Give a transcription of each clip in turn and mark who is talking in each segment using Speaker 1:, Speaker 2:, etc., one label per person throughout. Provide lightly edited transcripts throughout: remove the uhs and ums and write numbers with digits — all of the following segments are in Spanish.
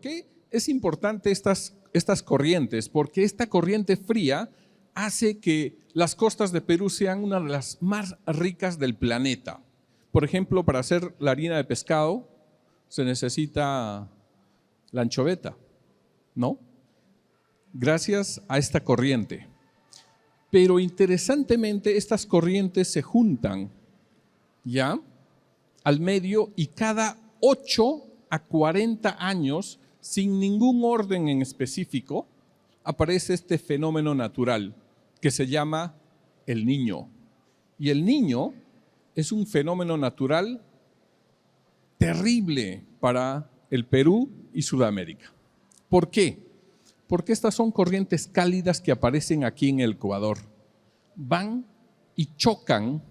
Speaker 1: qué es importante estas corrientes? Porque esta corriente fría hace que las costas de Perú sean una de las más ricas del planeta. Por ejemplo, para hacer la harina de pescado se necesita la anchoveta, ¿no? Gracias a esta corriente. Pero interesantemente estas corrientes se juntan, ¿ya?, al medio, y cada 8 a 40 años, sin ningún orden en específico, aparece este fenómeno natural que se llama el Niño. Y el Niño es un fenómeno natural terrible para el Perú y Sudamérica. ¿Por qué? Porque estas son corrientes cálidas que aparecen aquí en el Ecuador. Van y chocan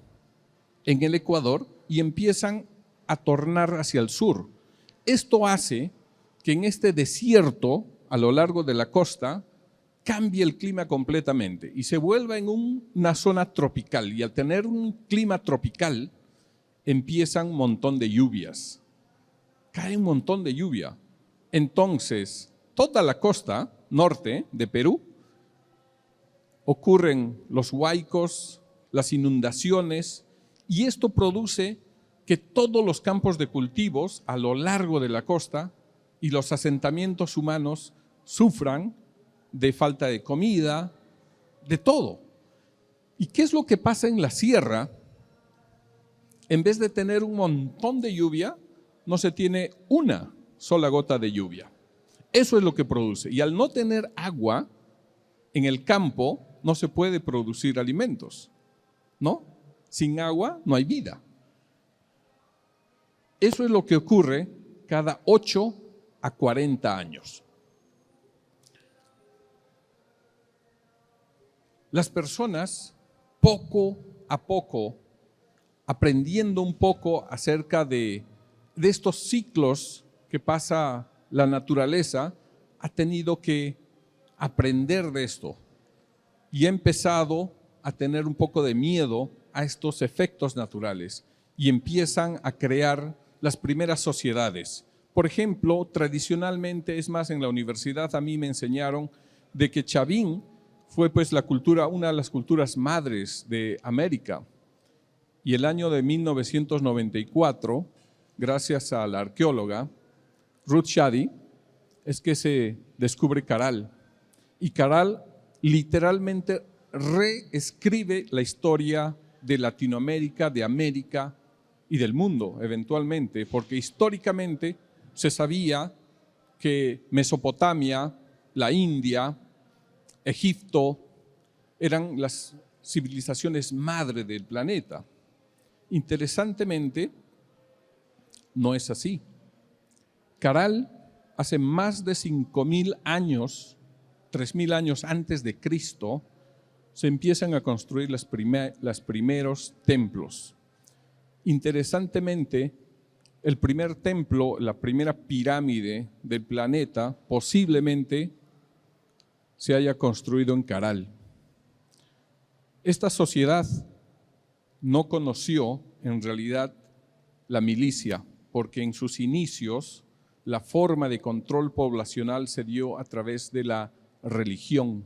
Speaker 1: en el Ecuador y empiezan a tornar hacia el sur. Esto hace que en este desierto, a lo largo de la costa, cambie el clima completamente y se vuelva en una zona tropical. Y al tener un clima tropical, empiezan un montón de lluvias. Cae un montón de lluvia. Entonces, toda la costa norte de Perú ocurren los huaicos, las inundaciones, y esto produce que todos los campos de cultivos a lo largo de la costa y los asentamientos humanos sufran de falta de comida, de todo. ¿Y qué es lo que pasa en la sierra? En vez de tener un montón de lluvia, no se tiene una sola gota de lluvia. Eso es lo que produce. Y al no tener agua en el campo, no se puede producir alimentos, ¿no? Sin agua no hay vida. Eso es lo que ocurre cada 8 a 40 años. Las personas, poco a poco, aprendiendo un poco acerca de estos ciclos que pasa la naturaleza, ha tenido que aprender de esto y ha empezado a tener un poco de miedo a estos efectos naturales y empiezan a crear las primeras sociedades. Por ejemplo, tradicionalmente, es más, en la universidad a mí me enseñaron de que Chavín fue pues una de las culturas madres de América. Y el año de 1994, gracias a la arqueóloga Ruth Shady, es que se descubre Caral. Y Caral literalmente reescribe la historia de Latinoamérica, de América y del mundo eventualmente, porque históricamente se sabía que Mesopotamia, la India, Egipto eran las civilizaciones madre del planeta. Interesantemente, no es así. Caral, hace más de 5.000 años, 3.000 años antes de Cristo, se empiezan a construir los primeros templos. Interesantemente, el primer templo, la primera pirámide del planeta, posiblemente se haya construido en Caral. Esta sociedad no conoció en realidad la milicia, porque en sus inicios la forma de control poblacional se dio a través de la religión.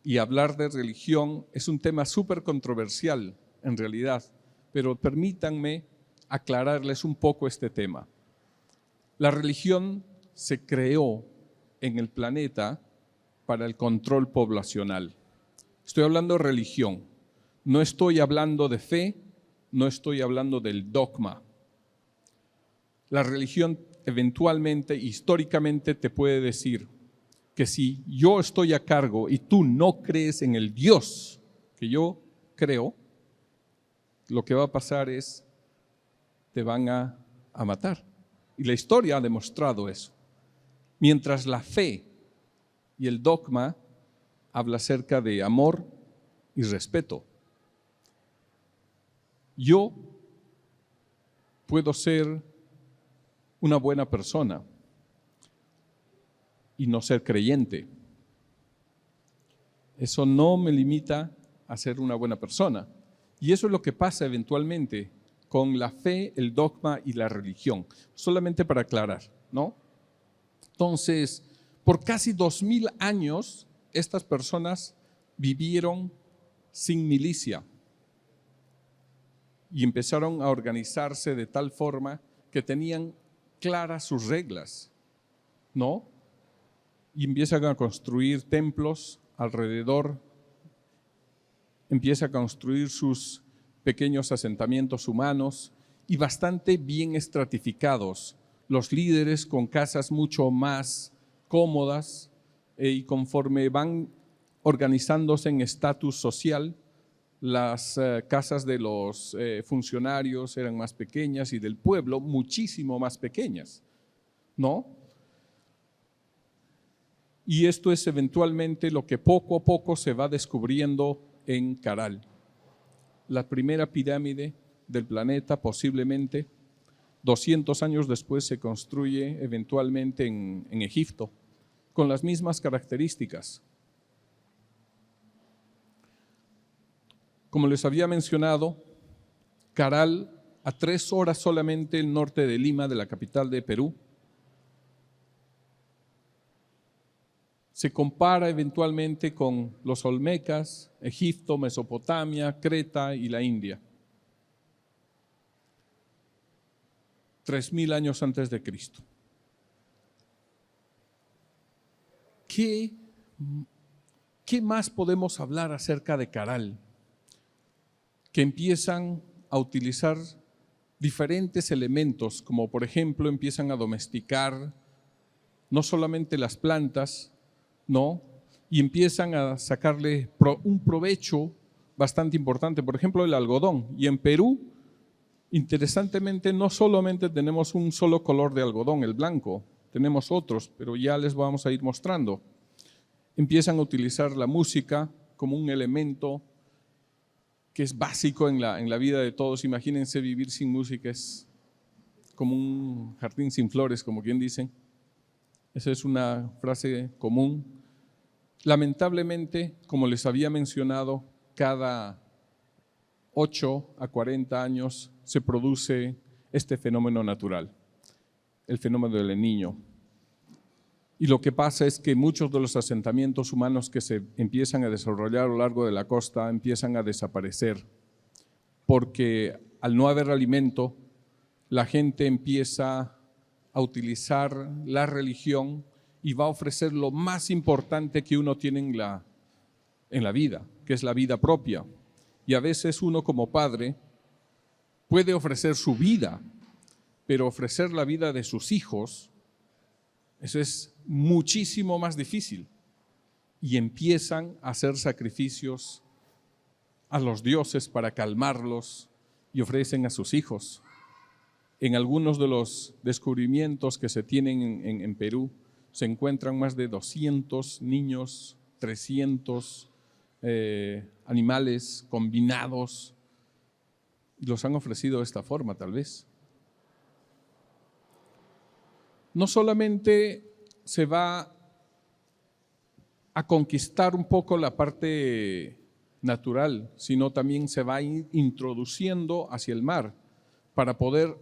Speaker 1: Y hablar de religión es un tema súper controversial en realidad, pero permítanme aclararles un poco este tema. La religión se creó en el planeta para el control poblacional. Estoy hablando de religión, no estoy hablando de fe, no estoy hablando del dogma. La religión eventualmente, históricamente, te puede decir que si yo estoy a cargo y tú no crees en el Dios que yo creo, lo que va a pasar es, te van a matar. Y la historia ha demostrado eso. Mientras la fe y el dogma habla acerca de amor y respeto. Yo puedo ser una buena persona y no ser creyente. Eso no me limita a ser una buena persona. Y eso es lo que pasa eventualmente con la fe, el dogma y la religión. Solamente para aclarar, ¿no? Entonces, por casi 2000 años, estas personas vivieron sin milicia y empezaron a organizarse de tal forma que tenían claras sus reglas, ¿no? Y empiezan a construir templos alrededor, empiezan a construir sus pequeños asentamientos humanos y bastante bien estratificados. Los líderes con casas mucho más cómodas y conforme van organizándose en estatus social, las casas de los funcionarios eran más pequeñas y del pueblo muchísimo más pequeñas, ¿no? Y esto es eventualmente lo que poco a poco se va descubriendo en Caral. La primera pirámide del planeta, posiblemente 200 años después, se construye eventualmente en Egipto, con las mismas características. Como les había mencionado, Caral, a 3 horas solamente el norte de Lima, de la capital de Perú, se compara eventualmente con los olmecas, Egipto, Mesopotamia, Creta y la India. 3000 años antes de Cristo. ¿Qué más podemos hablar acerca de Caral? Que empiezan a utilizar diferentes elementos, como por ejemplo empiezan a domesticar no solamente las plantas, ¿no? Y empiezan a sacarle un provecho bastante importante, por ejemplo el algodón. Y en Perú, interesantemente, no solamente tenemos un solo color de algodón, el blanco, tenemos otros, pero ya les vamos a ir mostrando. Empiezan a utilizar la música como un elemento que es básico en la vida de todos. Imagínense vivir sin música, es como un jardín sin flores, como quien dice. Esa es una frase común. Lamentablemente, como les había mencionado, cada 8 a 40 años se produce este fenómeno natural, el fenómeno del Niño. Y lo que pasa es que muchos de los asentamientos humanos que se empiezan a desarrollar a lo largo de la costa empiezan a desaparecer, porque al no haber alimento, la gente empieza a utilizar la religión y va a ofrecer lo más importante que uno tiene en la vida, que es la vida propia. Y a veces uno como padre puede ofrecer su vida, pero ofrecer la vida de sus hijos, eso es muchísimo más difícil. Y empiezan a hacer sacrificios a los dioses para calmarlos y ofrecen a sus hijos. En algunos de los descubrimientos que se tienen en Perú, se encuentran más de 200 niños, 300 animales combinados, y los han ofrecido de esta forma tal vez. No solamente se va a conquistar un poco la parte natural, sino también se va a ir introduciendo hacia el mar para poder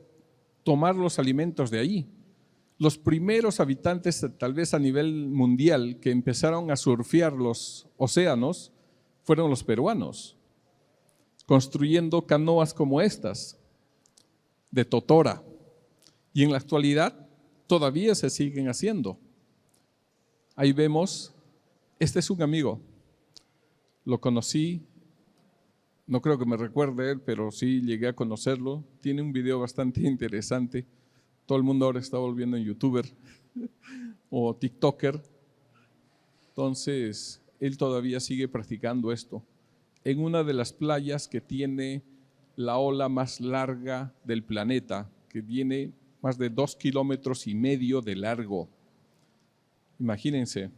Speaker 1: tomar los alimentos de allí. Los primeros habitantes, tal vez a nivel mundial, que empezaron a surfear los océanos fueron los peruanos, construyendo canoas como estas, de totora. Y en la actualidad todavía se siguen haciendo. Ahí vemos, este es un amigo, lo conocí, no creo que me recuerde él, pero sí llegué a conocerlo. Tiene un video bastante interesante. Todo el mundo ahora está volviendo en youtuber o tiktoker. Entonces, él todavía sigue practicando esto. En una de las playas que tiene la ola más larga del planeta, que tiene más de 2,5 kilómetros de largo. Imagínense.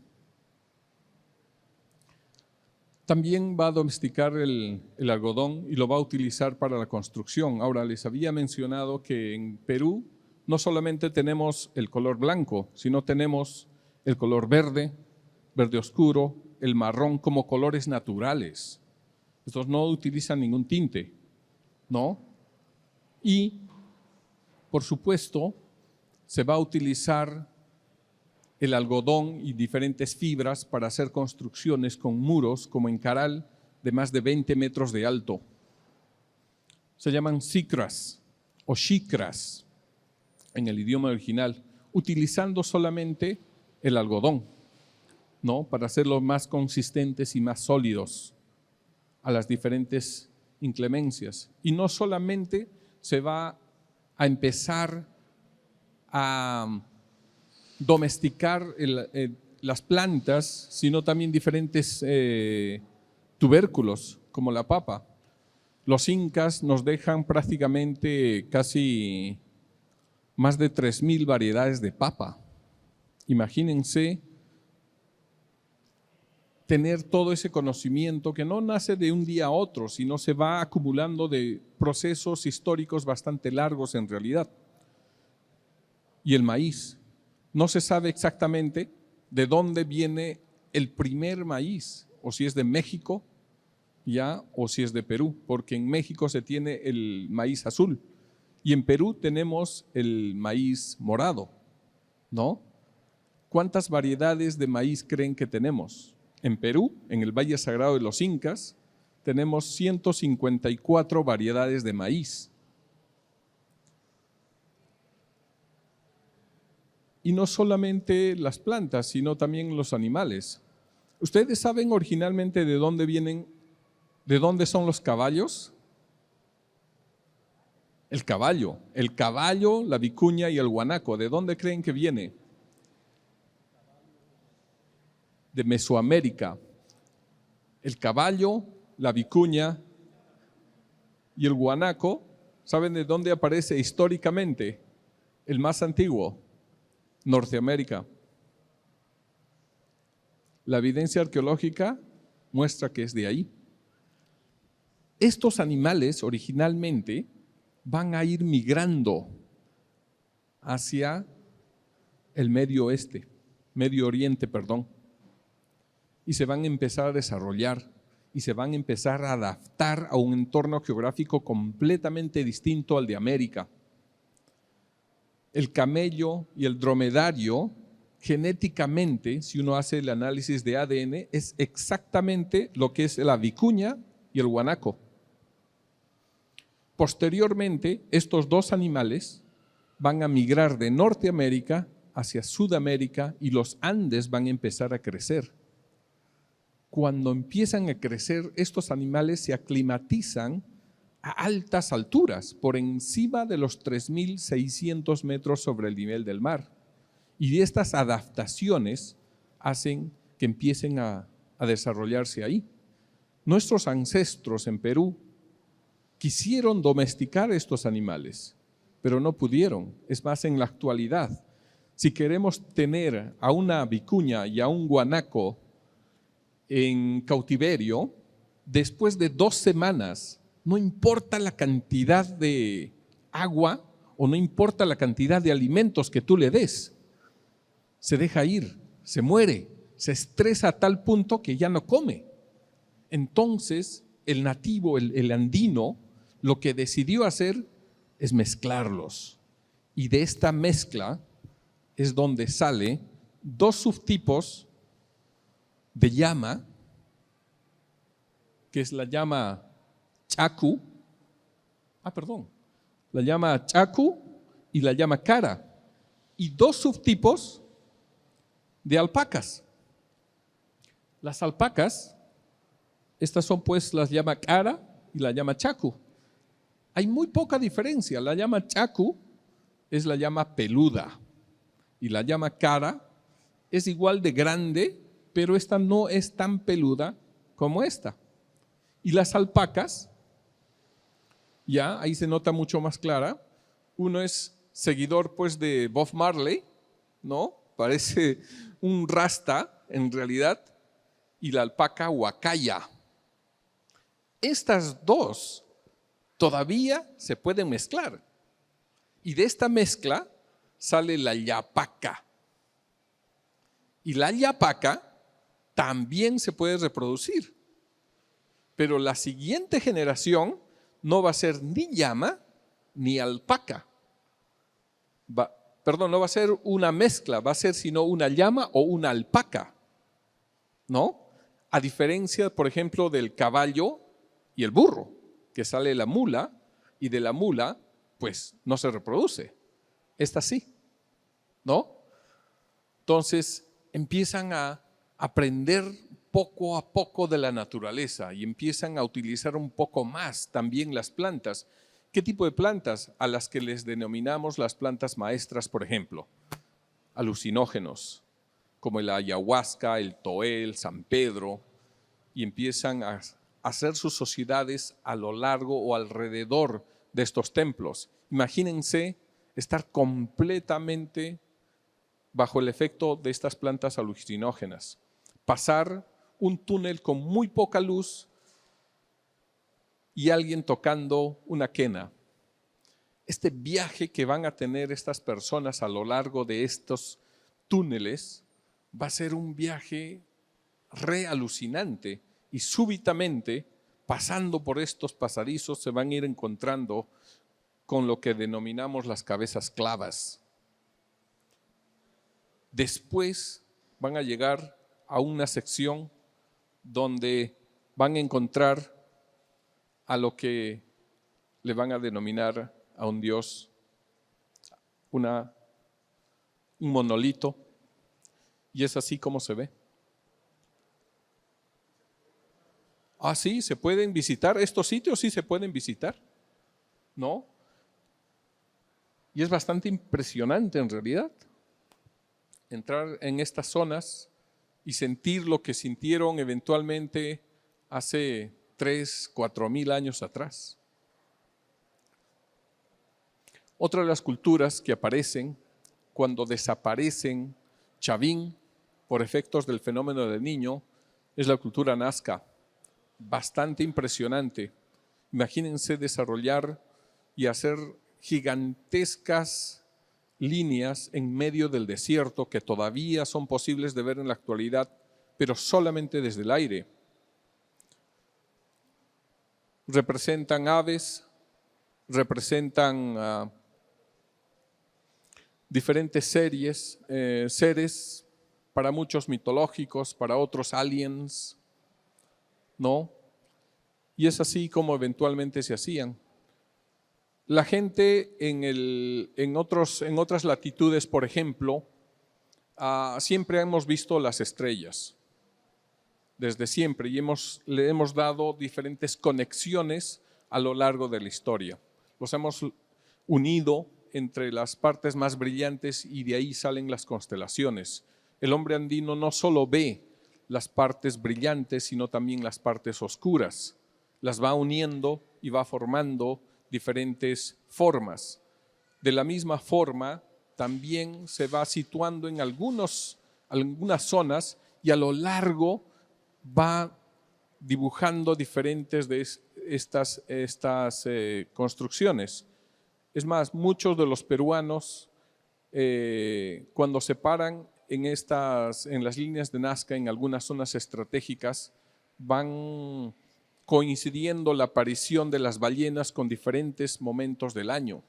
Speaker 1: También va a domesticar el algodón y lo va a utilizar para la construcción. Ahora, les había mencionado que en Perú no solamente tenemos el color blanco, sino tenemos el color verde, verde oscuro, el marrón como colores naturales. Estos no utilizan ningún tinte, ¿no? Y, por supuesto, se va a utilizar el algodón y diferentes fibras para hacer construcciones con muros, como en Caral, de más de 20 metros de alto. Se llaman sicras o shikras en el idioma original, utilizando solamente el algodón, ¿no? Para hacerlos más consistentes y más sólidos a las diferentes inclemencias. Y no solamente se va a empezar a domesticar las plantas, sino también diferentes tubérculos, como la papa. Los incas nos dejan prácticamente casi más de 3.000 variedades de papa. Imagínense tener todo ese conocimiento que no nace de un día a otro, sino se va acumulando de procesos históricos bastante largos en realidad. Y el maíz. No se sabe exactamente de dónde viene el primer maíz, o si es de México, ya, o si es de Perú, porque en México se tiene el maíz azul y en Perú tenemos el maíz morado, ¿no? ¿Cuántas variedades de maíz creen que tenemos? En Perú, en el Valle Sagrado de los Incas, tenemos 154 variedades de maíz. Y no solamente las plantas, sino también los animales. ¿Ustedes saben originalmente de dónde vienen, de dónde son los caballos? El caballo, la vicuña y el guanaco, ¿de dónde creen que viene? De Mesoamérica. El caballo, la vicuña y el guanaco, ¿saben de dónde aparece históricamente? El más antiguo, Norteamérica. La evidencia arqueológica muestra que es de ahí. Estos animales originalmente van a ir migrando hacia el Medio Oriente, y se van a empezar a desarrollar y se van a empezar a adaptar a un entorno geográfico completamente distinto al de América. El camello y el dromedario, genéticamente, si uno hace el análisis de ADN, es exactamente lo que es la vicuña y el guanaco. Posteriormente, estos dos animales van a migrar de Norteamérica hacia Sudamérica y los Andes van a empezar a crecer. Cuando empiezan a crecer, estos animales se aclimatizan a altas alturas, por encima de los 3.600 metros sobre el nivel del mar. Y estas adaptaciones hacen que empiecen a desarrollarse ahí. Nuestros ancestros en Perú quisieron domesticar estos animales, pero no pudieron. Es más, en la actualidad, si queremos tener a una vicuña y a un guanaco en cautiverio, después de 2 semanas, no importa la cantidad de agua o no importa la cantidad de alimentos que tú le des, se deja ir, se muere, se estresa a tal punto que ya no come. Entonces, el nativo, el andino, lo que decidió hacer es mezclarlos. Y de esta mezcla es donde sale 2 subtipos de llama, que es la llama chacu, la llama chacu y la llama cara, y 2 subtipos de alpacas. Las alpacas, estas son pues las llama cara y la llama chacu. Hay muy poca diferencia. La llama chacu es la llama peluda y la llama cara es igual de grande, pero esta no es tan peluda como esta. Y las alpacas, ya ahí se nota mucho más clara. Uno es seguidor pues de Bob Marley, ¿no? Parece un rasta en realidad, y la alpaca huacaya. Estas 2 todavía se pueden mezclar. Y de esta mezcla sale la yapaca. Y la yapaca también se puede reproducir. Pero la siguiente generación no va a ser ni llama ni alpaca. perdón, no va a ser una mezcla, va a ser sino una llama o una alpaca, ¿no? A diferencia, por ejemplo, del caballo y el burro, que sale la mula y de la mula, pues no se reproduce. Esta sí, ¿no? Entonces empiezan a aprender poco a poco de la naturaleza y empiezan a utilizar un poco más también las plantas. ¿Qué tipo de plantas? A las que les denominamos las plantas maestras, por ejemplo, alucinógenos, como el ayahuasca, el toé, el San Pedro, y empiezan a hacer sus sociedades a lo largo o alrededor de estos templos. Imagínense estar completamente bajo el efecto de estas plantas alucinógenas, pasar un túnel con muy poca luz y alguien tocando una quena. Este viaje que van a tener estas personas a lo largo de estos túneles va a ser un viaje alucinante, y súbitamente, pasando por estos pasadizos, se van a ir encontrando con lo que denominamos las cabezas clavas. Después van a llegar a una sección donde van a encontrar a lo que le van a denominar a un dios, un monolito, y es así como se ve. Ah, sí, se pueden visitar, estos sitios sí se pueden visitar, ¿no? Y es bastante impresionante en realidad entrar en estas zonas y sentir lo que sintieron eventualmente hace 3, 4 mil años atrás. Otra de las culturas que aparecen cuando desaparecen Chavín por efectos del fenómeno del Niño es la cultura nazca. Bastante impresionante. Imagínense desarrollar y hacer gigantescas líneas en medio del desierto que todavía son posibles de ver en la actualidad, pero solamente desde el aire. Representan aves, representan diferentes seres, para muchos mitológicos, para otros aliens, ¿no? Y es así como eventualmente se hacían. La gente en otras latitudes, por ejemplo, siempre hemos visto las estrellas, desde siempre, y le hemos dado diferentes conexiones a lo largo de la historia. Los hemos unido entre las partes más brillantes y de ahí salen las constelaciones. El hombre andino no solo ve las partes brillantes, sino también las partes oscuras. Las va uniendo y va formando diferentes formas. De la misma forma, también se va situando en algunas zonas y a lo largo va dibujando diferentes de estas construcciones. Es más, muchos de los peruanos, cuando se paran en las líneas de Nazca, en algunas zonas estratégicas, van coincidiendo la aparición de las ballenas con diferentes momentos del año.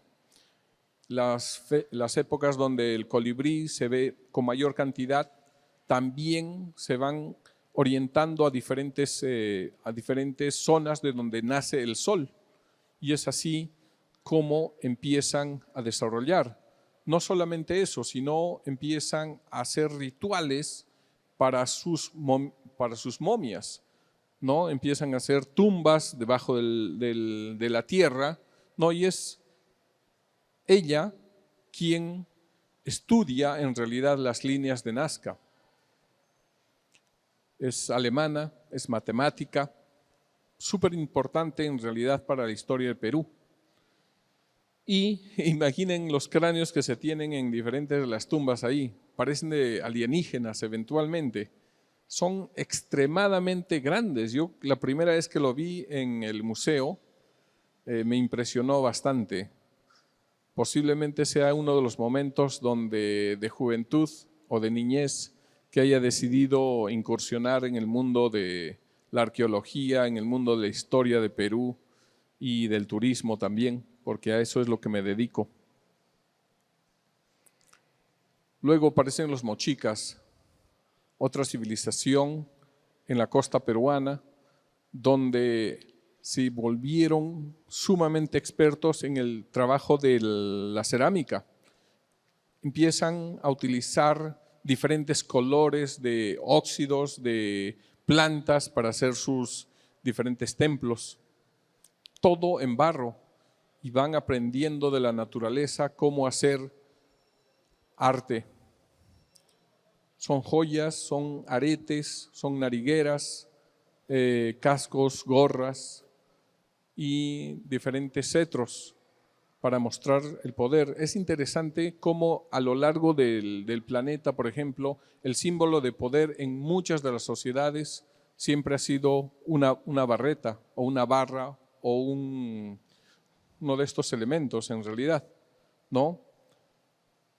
Speaker 1: Las épocas donde el colibrí se ve con mayor cantidad también se van orientando a diferentes zonas de donde nace el sol, y es así como empiezan a desarrollar. No solamente eso, sino empiezan a hacer rituales para sus momias, ¿no? Empiezan a hacer tumbas debajo de la tierra, ¿no? Y es ella quien estudia en realidad las líneas de Nazca. Es alemana, es matemática, súper importante en realidad para la historia del Perú. Y imaginen los cráneos que se tienen en diferentes de las tumbas ahí, parecen de alienígenas eventualmente. Son extremadamente grandes. Yo la primera vez que lo vi en el museo me impresionó bastante. Posiblemente sea uno de los momentos de juventud o de niñez que haya decidido incursionar en el mundo de la arqueología, en el mundo de la historia de Perú y del turismo también, porque a eso es lo que me dedico. Luego aparecen los mochicas, otra civilización en la costa peruana, donde se volvieron sumamente expertos en el trabajo de la cerámica. Empiezan a utilizar diferentes colores de óxidos, de plantas para hacer sus diferentes templos. Todo en barro, y van aprendiendo de la naturaleza cómo hacer arte. Son joyas, son aretes, son narigueras, cascos, gorras y diferentes cetros para mostrar el poder. Es interesante cómo a lo largo del planeta, por ejemplo, el símbolo de poder en muchas de las sociedades siempre ha sido una barreta o una barra o uno de estos elementos en realidad, ¿no?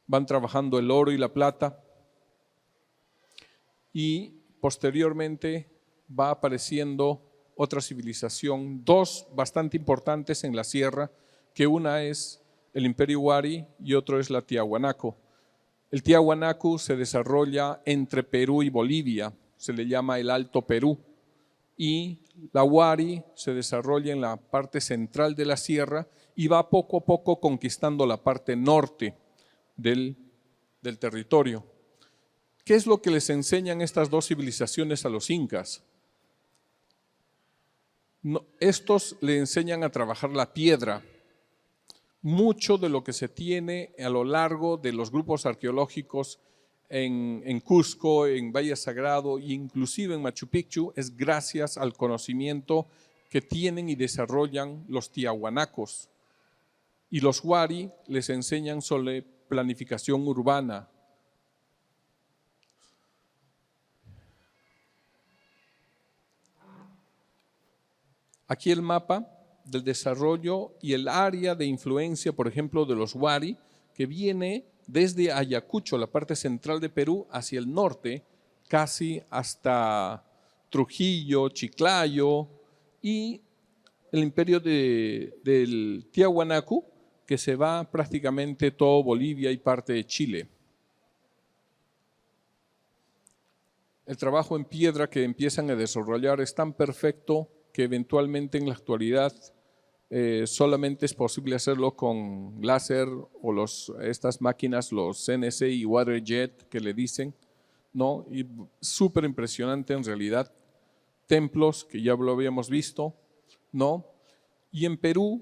Speaker 1: Van trabajando el oro y la plata y posteriormente va apareciendo otra civilización, dos bastante importantes en la sierra, que una es el Imperio Wari y otro es la Tiahuanaco. El Tiahuanaco se desarrolla entre Perú y Bolivia, se le llama el Alto Perú, y la Wari se desarrolla en la parte central de la sierra y va poco a poco conquistando la parte norte del territorio. ¿Qué es lo que les enseñan estas dos civilizaciones a los incas? Estos le enseñan a trabajar la piedra. Mucho de lo que se tiene a lo largo de los grupos arqueológicos en Cusco, en Valle Sagrado e inclusive en Machu Picchu es gracias al conocimiento que tienen y desarrollan los tiahuanacos. Y los wari les enseñan sobre planificación urbana. Aquí el mapa del desarrollo y el área de influencia, por ejemplo, de los wari, que viene desde Ayacucho, la parte central de Perú, hacia el norte, casi hasta Trujillo, Chiclayo, y el imperio del Tiahuanaco, que se va prácticamente todo Bolivia y parte de Chile. El trabajo en piedra que empiezan a desarrollar es tan perfecto que eventualmente en la actualidad solamente es posible hacerlo con láser o estas máquinas, los CNC y Waterjet que le dicen, ¿no? Y súper impresionante en realidad. Templos que ya lo habíamos visto, ¿no? Y en Perú,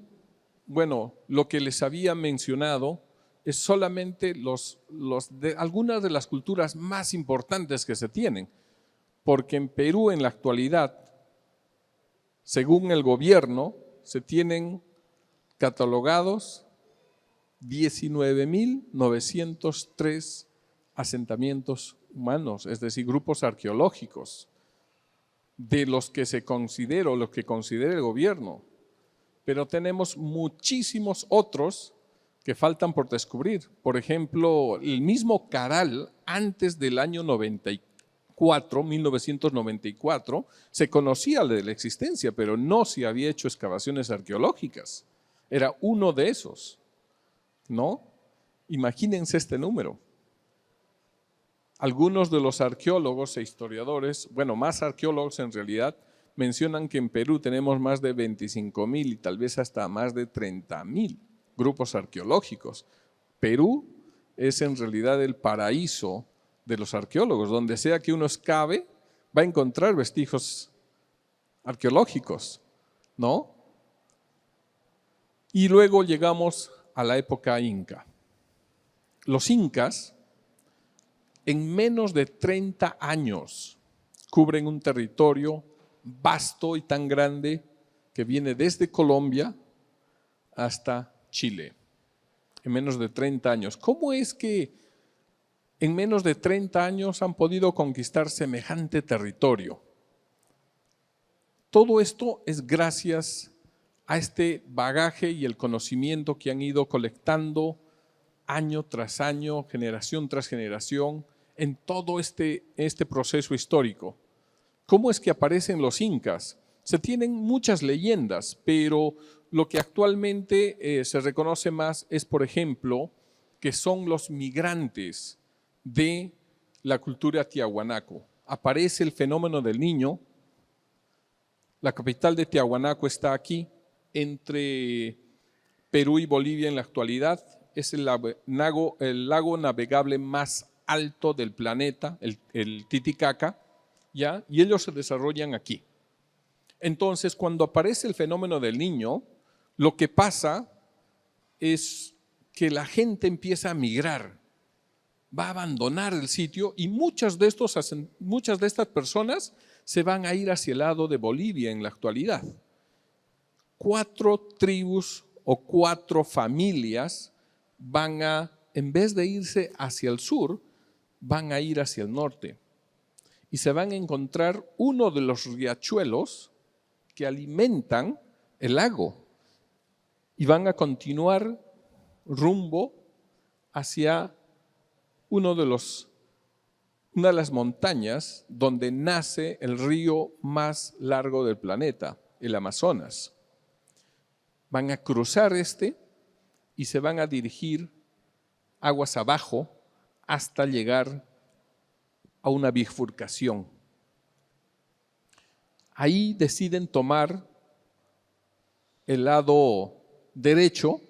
Speaker 1: bueno, lo que les había mencionado es solamente algunas de las culturas más importantes que se tienen, porque en Perú en la actualidad, según el gobierno, se tienen catalogados 19.903 asentamientos humanos, es decir, grupos arqueológicos, de los que se considera, lo que considera el gobierno. Pero tenemos muchísimos otros que faltan por descubrir. Por ejemplo, el mismo Caral, antes del año 1994, se conocía de la existencia, pero no se había hecho excavaciones arqueológicas. Era uno de esos, ¿no? Imagínense este número. Algunos de los arqueólogos e historiadores, bueno, más arqueólogos en realidad, mencionan que en Perú tenemos más de 25.000 y tal vez hasta más de 30.000 grupos arqueológicos. Perú es en realidad el paraíso de los arqueólogos. Donde sea que uno excave, va a encontrar vestigios arqueológicos, ¿no? Y luego llegamos a la época inca. Los incas, en menos de 30 años, cubren un territorio vasto y tan grande que viene desde Colombia hasta Chile. En menos de 30 años. ¿Cómo es que en menos de 30 años han podido conquistar semejante territorio? Todo esto es gracias a este bagaje y el conocimiento que han ido colectando año tras año, generación tras generación, en todo este proceso histórico. ¿Cómo es que aparecen los incas? Se tienen muchas leyendas, pero lo que actualmente se reconoce más es, por ejemplo, que son los migrantes de la cultura tiahuanaco. Aparece el fenómeno del Niño. La capital de Tiahuanaco está aquí, entre Perú y Bolivia en la actualidad. Es el lago navegable más alto del planeta, el Titicaca, ¿ya? Y ellos se desarrollan aquí. Entonces, cuando aparece el fenómeno del Niño, lo que pasa es que la gente empieza a migrar, va a abandonar el sitio y muchas de estas personas se van a ir hacia el lado de Bolivia en la actualidad. 4 tribus o 4 familias van a, en vez de irse hacia el sur, van a ir hacia el norte. Y se van a encontrar uno de los riachuelos que alimentan el lago. Y van a continuar rumbo hacia una de las montañas donde nace el río más largo del planeta, el Amazonas. Van a cruzar y se van a dirigir aguas abajo hasta llegar a una bifurcación. Ahí deciden tomar el lado derecho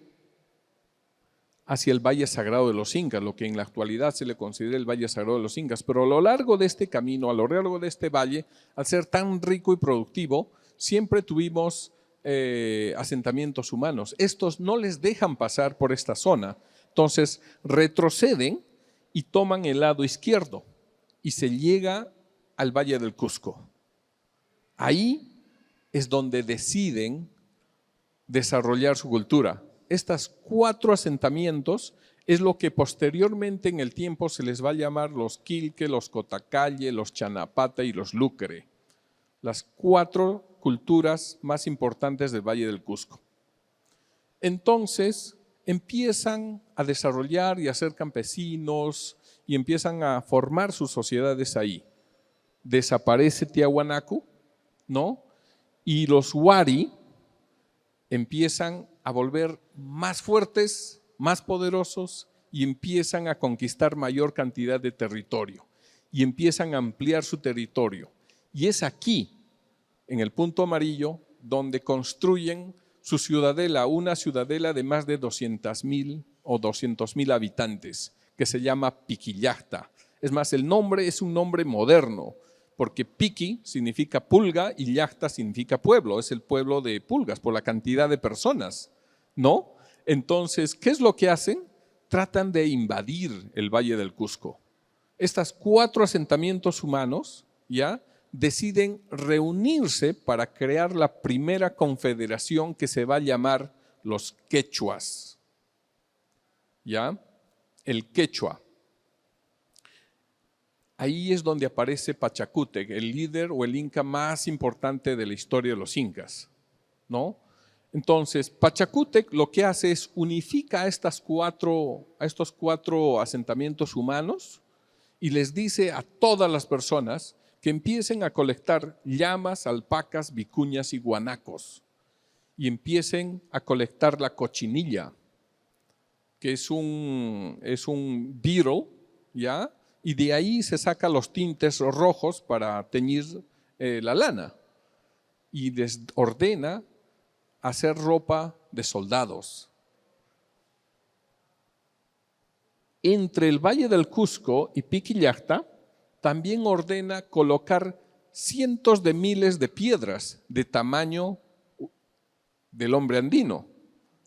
Speaker 1: hacia el Valle Sagrado de los Incas, lo que en la actualidad se le considera el Valle Sagrado de los Incas. Pero a lo largo de este camino, a lo largo de este valle, al ser tan rico y productivo, siempre tuvimos asentamientos humanos. Estos no les dejan pasar por esta zona. Entonces retroceden y toman el lado izquierdo y se llega al Valle del Cusco. Ahí es donde deciden desarrollar su cultura. Estos 4 asentamientos es lo que posteriormente en el tiempo se les va a llamar los Quilque, los Cotacalle, los Chanapata y los Lucre. Las 4 culturas más importantes del Valle del Cusco. Entonces empiezan a desarrollar y a ser campesinos y empiezan a formar sus sociedades ahí. Desaparece Tiahuanaco, ¿no? Y los Wari empiezan a volver más fuertes, más poderosos y empiezan a conquistar mayor cantidad de territorio y empiezan a ampliar su territorio. Y es aquí, en el punto amarillo, donde construyen su ciudadela, una ciudadela de más de 200,000 o 200,000 habitantes, que se llama Piquillacta. Es más, el nombre es un nombre moderno, porque Piqui significa pulga y Llacta significa pueblo, es el pueblo de pulgas por la cantidad de personas, ¿no? Entonces, ¿qué es lo que hacen? Tratan de invadir el Valle del Cusco. Estos 4 asentamientos humanos, ¿ya?, deciden reunirse para crear la primera confederación que se va a llamar los quechuas, ¿ya? El quechua. Ahí es donde aparece Pachacútec, el líder o el inca más importante de la historia de los incas, ¿no? Entonces, Pachacútec lo que hace es unifica a estos 4 asentamientos humanos y les dice a todas las personas que empiecen a colectar llamas, alpacas, vicuñas y guanacos y empiecen a colectar la cochinilla, que es un beetle, ¿ya? Y de ahí se sacan los tintes rojos para teñir la lana y les ordena hacer ropa de soldados. Entre el Valle del Cusco y Piquillacta también ordena colocar cientos de miles de piedras de tamaño del hombre andino,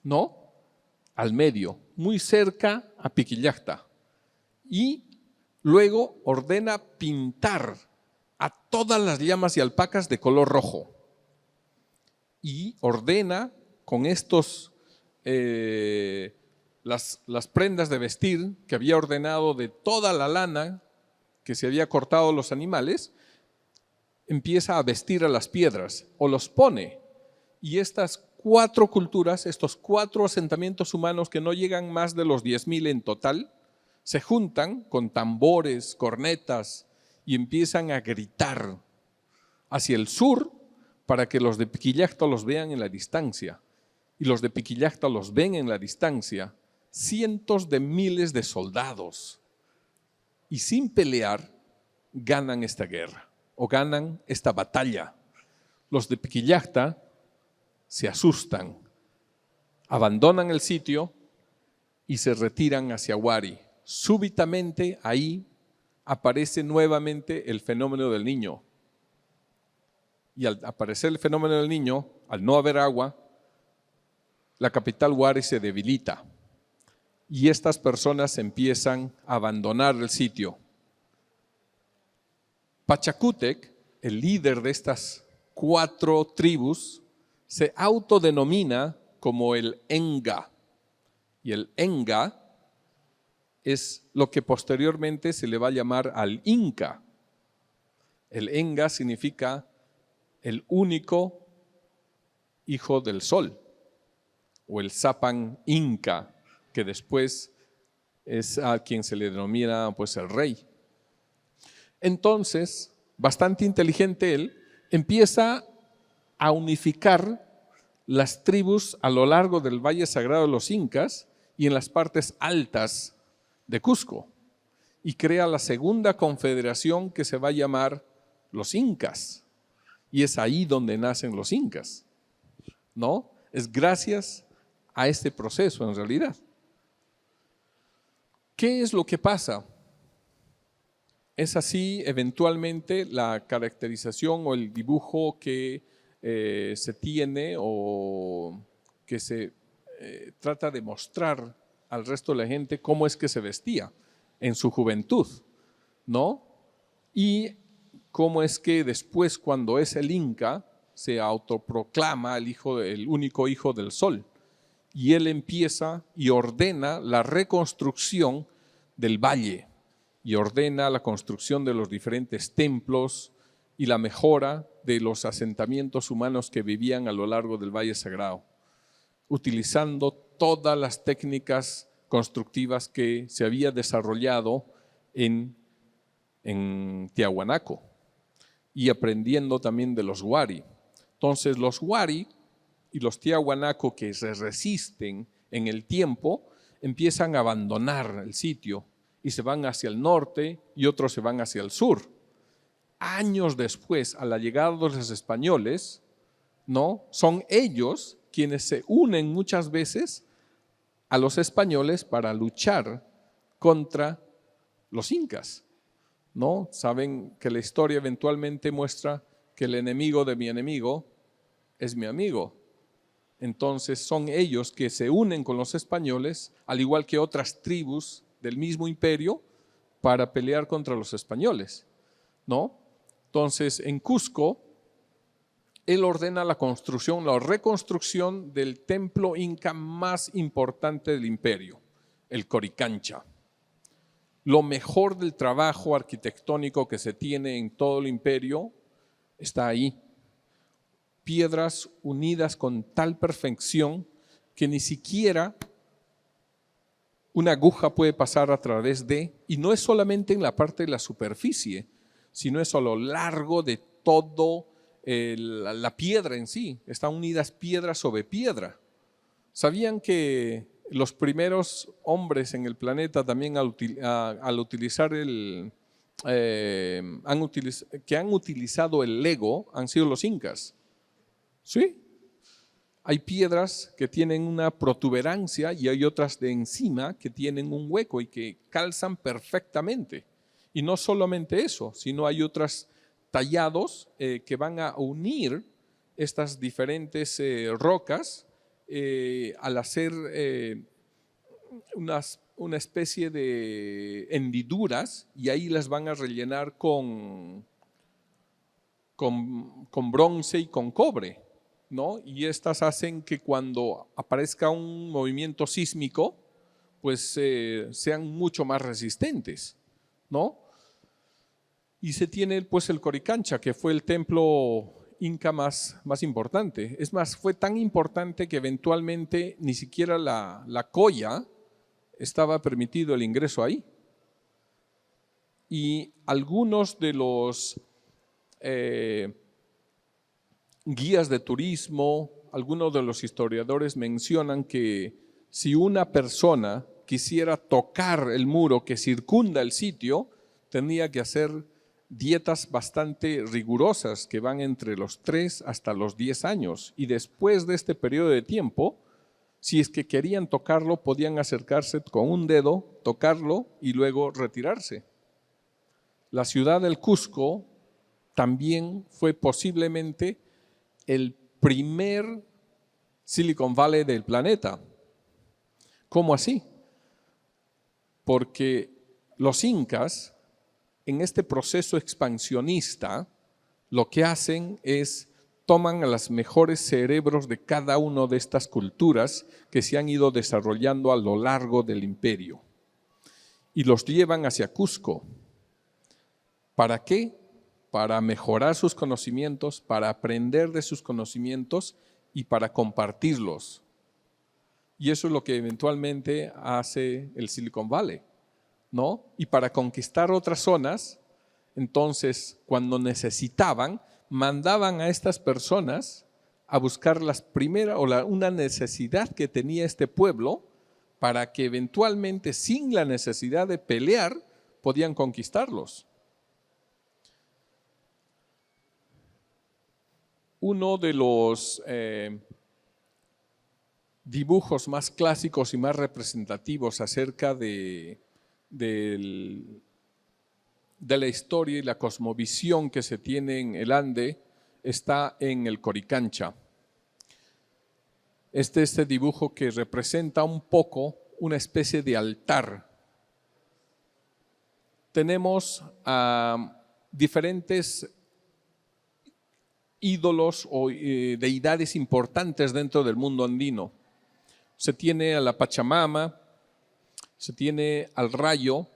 Speaker 1: ¿no? Al medio, muy cerca a Piquillacta. Y luego ordena pintar a todas las llamas y alpacas de color rojo. Y ordena con estos, las prendas de vestir que había ordenado de toda la lana que se había cortado los animales, empieza a vestir a las piedras o los pone. Y estas 4 culturas, estos 4 asentamientos humanos que no llegan más de los 10,000 en total, se juntan con tambores, cornetas y empiezan a gritar hacia el sur para que los de Piquillacta los vean en la distancia. Y los de Piquillacta los ven en la distancia, cientos de miles de soldados y sin pelear ganan esta guerra o ganan esta batalla. Los de Piquillacta se asustan, abandonan el sitio y se retiran hacia Huari. Súbitamente ahí aparece nuevamente el fenómeno del Niño. Y al aparecer el fenómeno del Niño, al no haber agua, la capital Huari se debilita y estas personas empiezan a abandonar el sitio. Pachacútec, el líder de estas 4 tribus, se autodenomina como el Enga. Y el Enga es lo que posteriormente se le va a llamar al Inca. El Enga significa el único hijo del sol, o el Zapan Inca, que después es a quien se le denomina pues el rey. Entonces, bastante inteligente él, empieza a unificar las tribus a lo largo del Valle Sagrado de los Incas y en las partes altas de Cusco, y crea la segunda confederación que se va a llamar los Incas, y es ahí donde nacen los Incas, ¿no? Es gracias a este proceso en realidad. ¿Qué es lo que pasa? Es así eventualmente la caracterización o el dibujo que se tiene o que se trata de mostrar al resto de la gente cómo es que se vestía en su juventud, ¿no? Y cómo es que después, cuando es el Inca, se autoproclama el único hijo del sol, y él empieza y ordena la reconstrucción del valle, y ordena la construcción de los diferentes templos y la mejora de los asentamientos humanos que vivían a lo largo del Valle Sagrado, utilizando todas las técnicas constructivas que se había desarrollado en Tiahuanaco y aprendiendo también de los Huari. Entonces los Huari y los Tiahuanaco, que se resisten en el tiempo, empiezan a abandonar el sitio y se van hacia el norte y otros se van hacia el sur. Años después, a la llegada de los españoles, ¿no? Son ellos quienes se unen muchas veces a los españoles para luchar contra los incas, ¿no? Saben que la historia eventualmente muestra que el enemigo de mi enemigo es mi amigo. Entonces son ellos que se unen con los españoles, al igual que otras tribus del mismo imperio, para pelear contra los españoles, ¿no? Entonces en Cusco, él ordena la construcción, la reconstrucción del templo inca más importante del imperio, el Coricancha. Lo mejor del trabajo arquitectónico que se tiene en todo el imperio está ahí. Piedras unidas con tal perfección que ni siquiera una aguja puede pasar a través de, y no es solamente en la parte de la superficie, sino es a lo largo de todo la piedra en sí. Están unidas piedra sobre piedra. ¿Sabían que los primeros hombres en el planeta también al utilizar que han utilizado el Lego han sido los incas? ¿Sí? Hay piedras que tienen una protuberancia y hay otras de encima que tienen un hueco y que calzan perfectamente. Y no solamente eso, sino hay otras tallados que van a unir estas diferentes rocas al hacer una especie de hendiduras, y ahí las van a rellenar con bronce y con cobre, ¿no? Y estas hacen que cuando aparezca un movimiento sísmico, pues sean mucho más resistentes, ¿no? Y se tiene pues el Coricancha, que fue el templo inca más importante. Es más, fue tan importante que eventualmente ni siquiera la colla estaba permitido el ingreso ahí. Y algunos de los guías de turismo, algunos de los historiadores mencionan que si una persona quisiera tocar el muro que circunda el sitio, tenía que hacer dietas bastante rigurosas que van entre los 3 hasta los 10 años. Y después de este periodo de tiempo, si es que querían tocarlo, podían acercarse con un dedo, tocarlo y luego retirarse. La ciudad del Cusco también fue posiblemente el primer Silicon Valley del planeta. ¿Cómo así? Porque los incas, en este proceso expansionista, lo que hacen es toman a los mejores cerebros de cada una de estas culturas que se han ido desarrollando a lo largo del imperio y los llevan hacia Cusco. ¿Para qué? Para mejorar sus conocimientos, para aprender de sus conocimientos y para compartirlos. Y eso es lo que eventualmente hace el Silicon Valley, ¿no? Y para conquistar otras zonas, entonces, cuando necesitaban, mandaban a estas personas a buscar una necesidad que tenía este pueblo para que eventualmente, sin la necesidad de pelear, podían conquistarlos. Uno de los dibujos más clásicos y más representativos acerca de la historia y la cosmovisión que se tiene en el Ande está en el Coricancha. Este dibujo que representa un poco una especie de altar. Tenemos diferentes ídolos o deidades importantes dentro del mundo andino. Se tiene a la Pachamama, se tiene al rayo,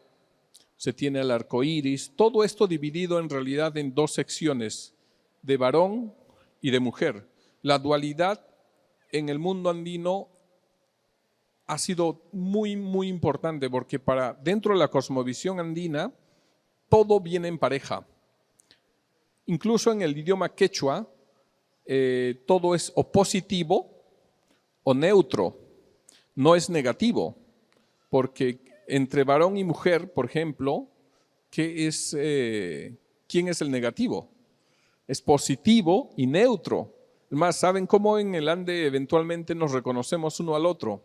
Speaker 1: se tiene al arco iris, todo esto dividido en realidad en dos secciones, de varón y de mujer. La dualidad en el mundo andino ha sido muy, muy importante porque dentro de la cosmovisión andina todo viene en pareja. Incluso en el idioma quechua todo es o positivo o neutro, no es negativo, porque entre varón y mujer, por ejemplo, ¿quién es el negativo? Es positivo y neutro. Además, ¿saben cómo en el Ande eventualmente nos reconocemos uno al otro?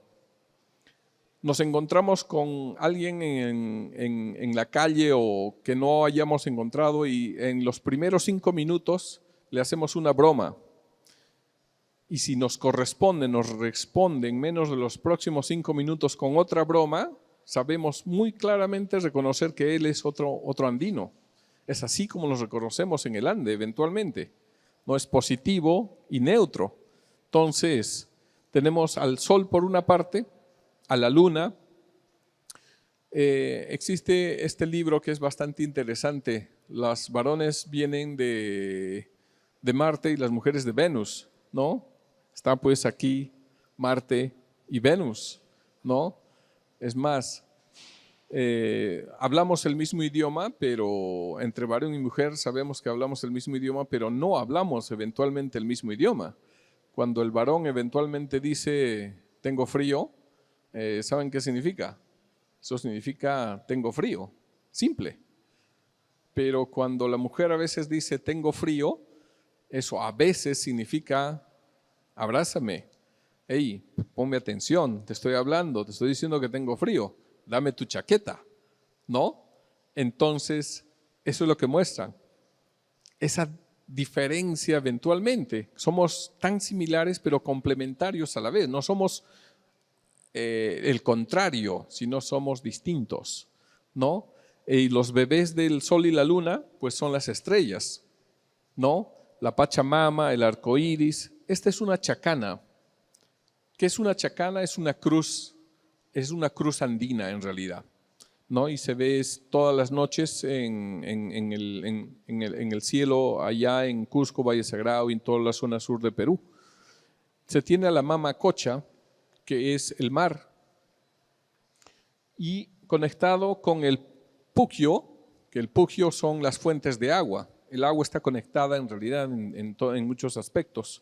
Speaker 1: Nos encontramos con alguien en la calle o que no hayamos encontrado y en los primeros 5 minutos le hacemos una broma. Y si nos corresponde, nos responde en menos de los próximos 5 minutos con otra broma, sabemos muy claramente reconocer que él es otro andino. Es así como nos reconocemos en el Ande eventualmente. No es positivo y neutro. Entonces, tenemos al sol por una parte, a la luna. Existe este libro que es bastante interesante. Los varones vienen de Marte y las mujeres de Venus, ¿no? Está pues aquí Marte y Venus, ¿no? Es más, hablamos el mismo idioma, pero entre varón y mujer sabemos que hablamos el mismo idioma, pero no hablamos eventualmente el mismo idioma. Cuando el varón eventualmente dice, tengo frío, ¿saben qué significa? Eso significa, tengo frío, simple. Pero cuando la mujer a veces dice, tengo frío, eso a veces significa, abrázame, hey, ponme atención, te estoy hablando, te estoy diciendo que tengo frío, dame tu chaqueta, ¿no? Entonces, eso es lo que muestran. Esa diferencia eventualmente. Somos tan similares pero complementarios a la vez. No somos el contrario, sino somos distintos, ¿no? Y los bebés del sol y la luna, pues son las estrellas, ¿no? La Pachamama, el arco iris. Esta es una chacana. ¿Qué es una chacana? Es una cruz andina en realidad, ¿no? Y se ve todas las noches en el cielo allá en Cusco, Valle Sagrado y en toda la zona sur de Perú. Se tiene a la Mama Cocha, que es el mar, y conectado con el Puquio, que el Puquio son las fuentes de agua. El agua está conectada en realidad en muchos aspectos.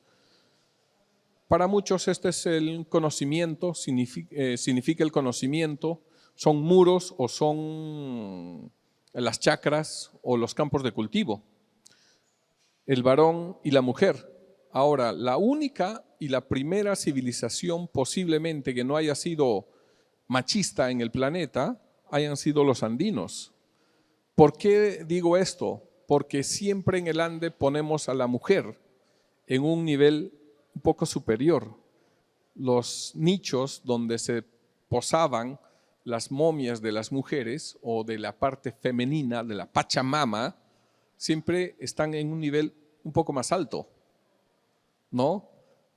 Speaker 1: Para muchos este es el conocimiento, significa el conocimiento, son muros o son las chacras o los campos de cultivo. El varón y la mujer. Ahora, la única y la primera civilización posiblemente que no haya sido machista en el planeta hayan sido los andinos. ¿Por qué digo esto? Porque siempre en el Ande ponemos a la mujer en un nivel un poco superior. Los nichos donde se posaban las momias de las mujeres o de la parte femenina, de la Pachamama, siempre están en un nivel un poco más alto, ¿no?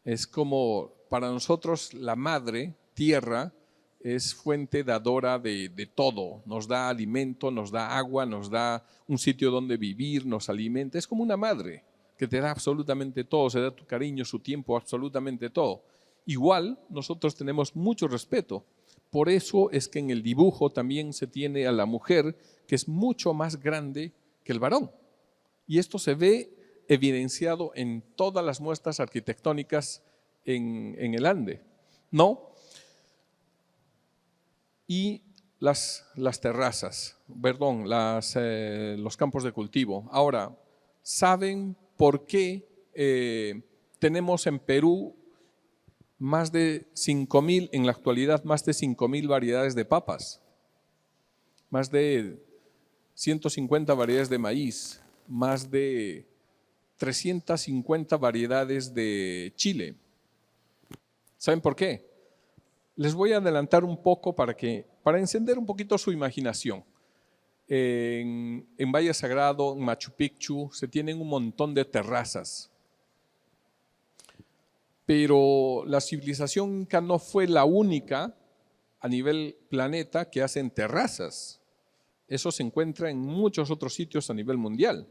Speaker 1: Es como para nosotros la madre tierra es fuente dadora de todo, nos da alimento, nos da agua, nos da un sitio donde vivir, nos alimenta, es como una madre que te da absolutamente todo, se da tu cariño, su tiempo, absolutamente todo. Igual nosotros tenemos mucho respeto, por eso es que en el dibujo también se tiene a la mujer que es mucho más grande que el varón, y esto se ve evidenciado en todas las muestras arquitectónicas en el Ande, ¿no? Y las terrazas, perdón, los campos de cultivo. Ahora, ¿saben por qué tenemos en Perú más de 5.000, en la actualidad, más de 5.000 variedades de papas? Más de 150 variedades de maíz, más de 350 variedades de chile. ¿Saben por qué? Les voy a adelantar un poco para encender un poquito su imaginación. En Valle Sagrado, en Machu Picchu, se tienen un montón de terrazas. Pero la civilización inca no fue la única a nivel planeta que hacen terrazas. Eso se encuentra en muchos otros sitios a nivel mundial,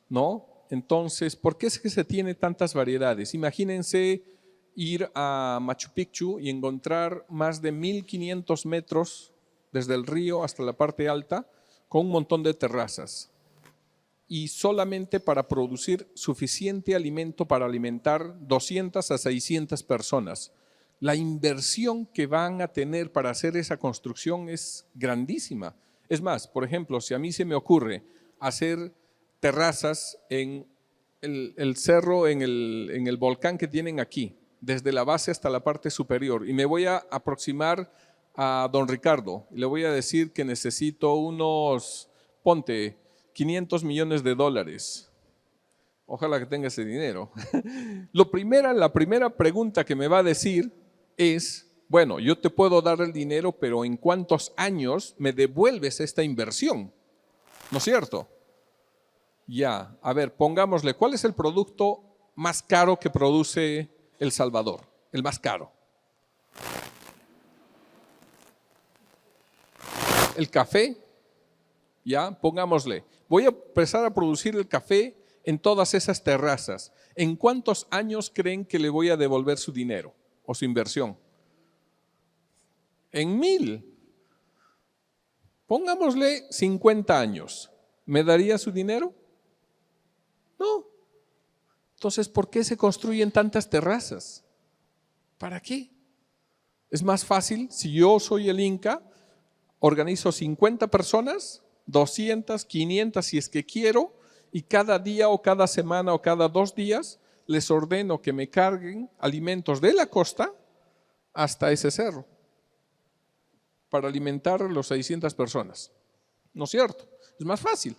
Speaker 1: ¿no? Entonces, ¿por qué es que se tiene tantas variedades? Imagínense ir a Machu Picchu y encontrar más de 1.500 metros desde el río hasta la parte alta con un montón de terrazas y solamente para producir suficiente alimento para alimentar 200 a 600 personas. La inversión que van a tener para hacer esa construcción es grandísima. Es más, por ejemplo, si a mí se me ocurre hacer terrazas en el cerro, en el volcán que tienen aquí, desde la base hasta la parte superior, y me voy a aproximar a don Ricardo y le voy a decir que necesito unos, ponte, 500 millones de dólares. Ojalá que tenga ese dinero. La primera pregunta que me va a decir es, bueno, yo te puedo dar el dinero, pero ¿en cuántos años me devuelves esta inversión? ¿No es cierto? Ya, a ver, pongámosle, ¿cuál es el producto más caro que produce El Salvador? El más caro. El café, ya, pongámosle. Voy a empezar a producir el café en todas esas terrazas. ¿En cuántos años creen que le voy a devolver su dinero o su inversión? En 1.000. Pongámosle 50 años. ¿Me daría su dinero? No. Entonces, ¿por qué se construyen tantas terrazas? ¿Para qué? Es más fácil, si yo soy el Inca, organizo 50 personas, 200, 500 si es que quiero, y cada día o cada semana o cada 2 días les ordeno que me carguen alimentos de la costa hasta ese cerro para alimentar a los 600 personas. ¿No es cierto? Es más fácil,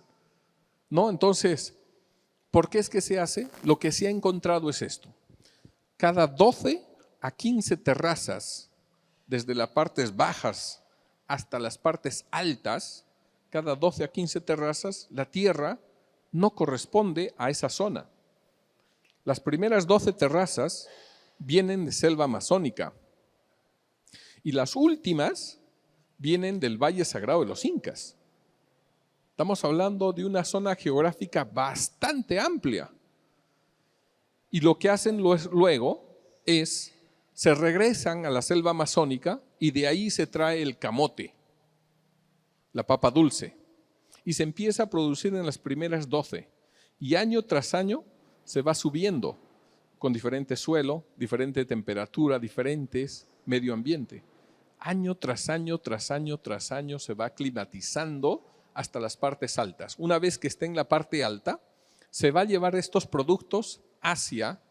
Speaker 1: ¿no? Entonces, ¿por qué es que se hace? Lo que se ha encontrado es esto. Cada 12 a 15 terrazas, desde las partes bajas hasta las partes altas, cada 12 a 15 terrazas, la tierra no corresponde a esa zona. Las primeras 12 terrazas vienen de selva amazónica y las últimas vienen del Valle Sagrado de los Incas. Estamos hablando de una zona geográfica bastante amplia. Y lo que hacen luego es, se regresan a la selva amazónica y de ahí se trae el camote, la papa dulce, y se empieza a producir en las primeras 12. Y año tras año se va subiendo con diferente suelo, diferente temperatura, diferentes medio ambiente. Año tras año, tras año, tras año se va climatizando hasta las partes altas. Una vez que esté en la parte alta, se va a llevar estos productos hacia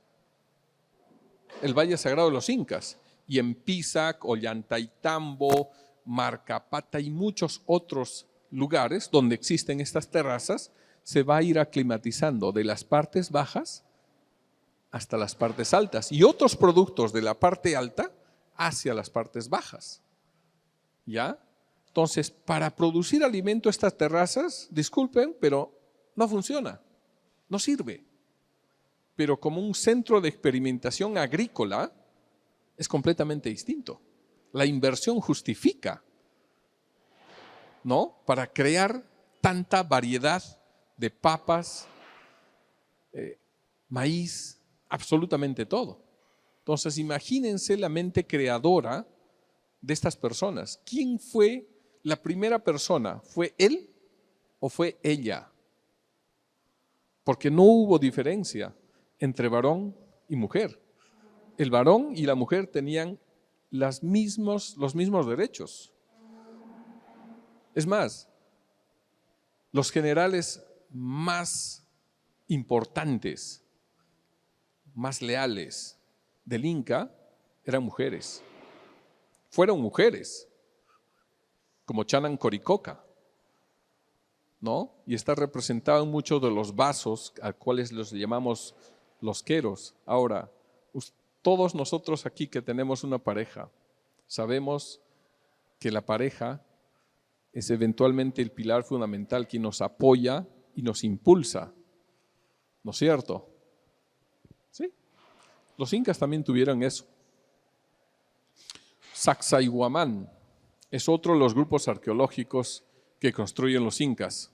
Speaker 1: el Valle Sagrado de los Incas. Y en Pisac, Ollantaytambo, Marcapata y muchos otros lugares donde existen estas terrazas, se va a ir aclimatizando de las partes bajas hasta las partes altas y otros productos de la parte alta hacia las partes bajas. ¿Ya? Entonces, para producir alimento estas terrazas, disculpen, pero no funciona, no sirve. Pero como un centro de experimentación agrícola, es completamente distinto. La inversión justifica, ¿no? Para crear tanta variedad de papas, maíz, absolutamente todo. Entonces, imagínense la mente creadora de estas personas. ¿Quién fue la primera persona? ¿Fue él o fue ella? Porque no hubo diferencia entre varón y mujer. El varón y la mujer tenían los mismos derechos. Es más, los generales más importantes, más leales del Inca eran mujeres. Fueron mujeres, como Chanan Coricoca, ¿no? Y está representado en muchos de los vasos, a cuales los llamamos los queros. Ahora, todos nosotros aquí que tenemos una pareja, sabemos que la pareja es eventualmente el pilar fundamental que nos apoya y nos impulsa, ¿no es cierto? Sí, los incas también tuvieron eso. Sacsayhuamán es otro de los grupos arqueológicos que construyen los incas.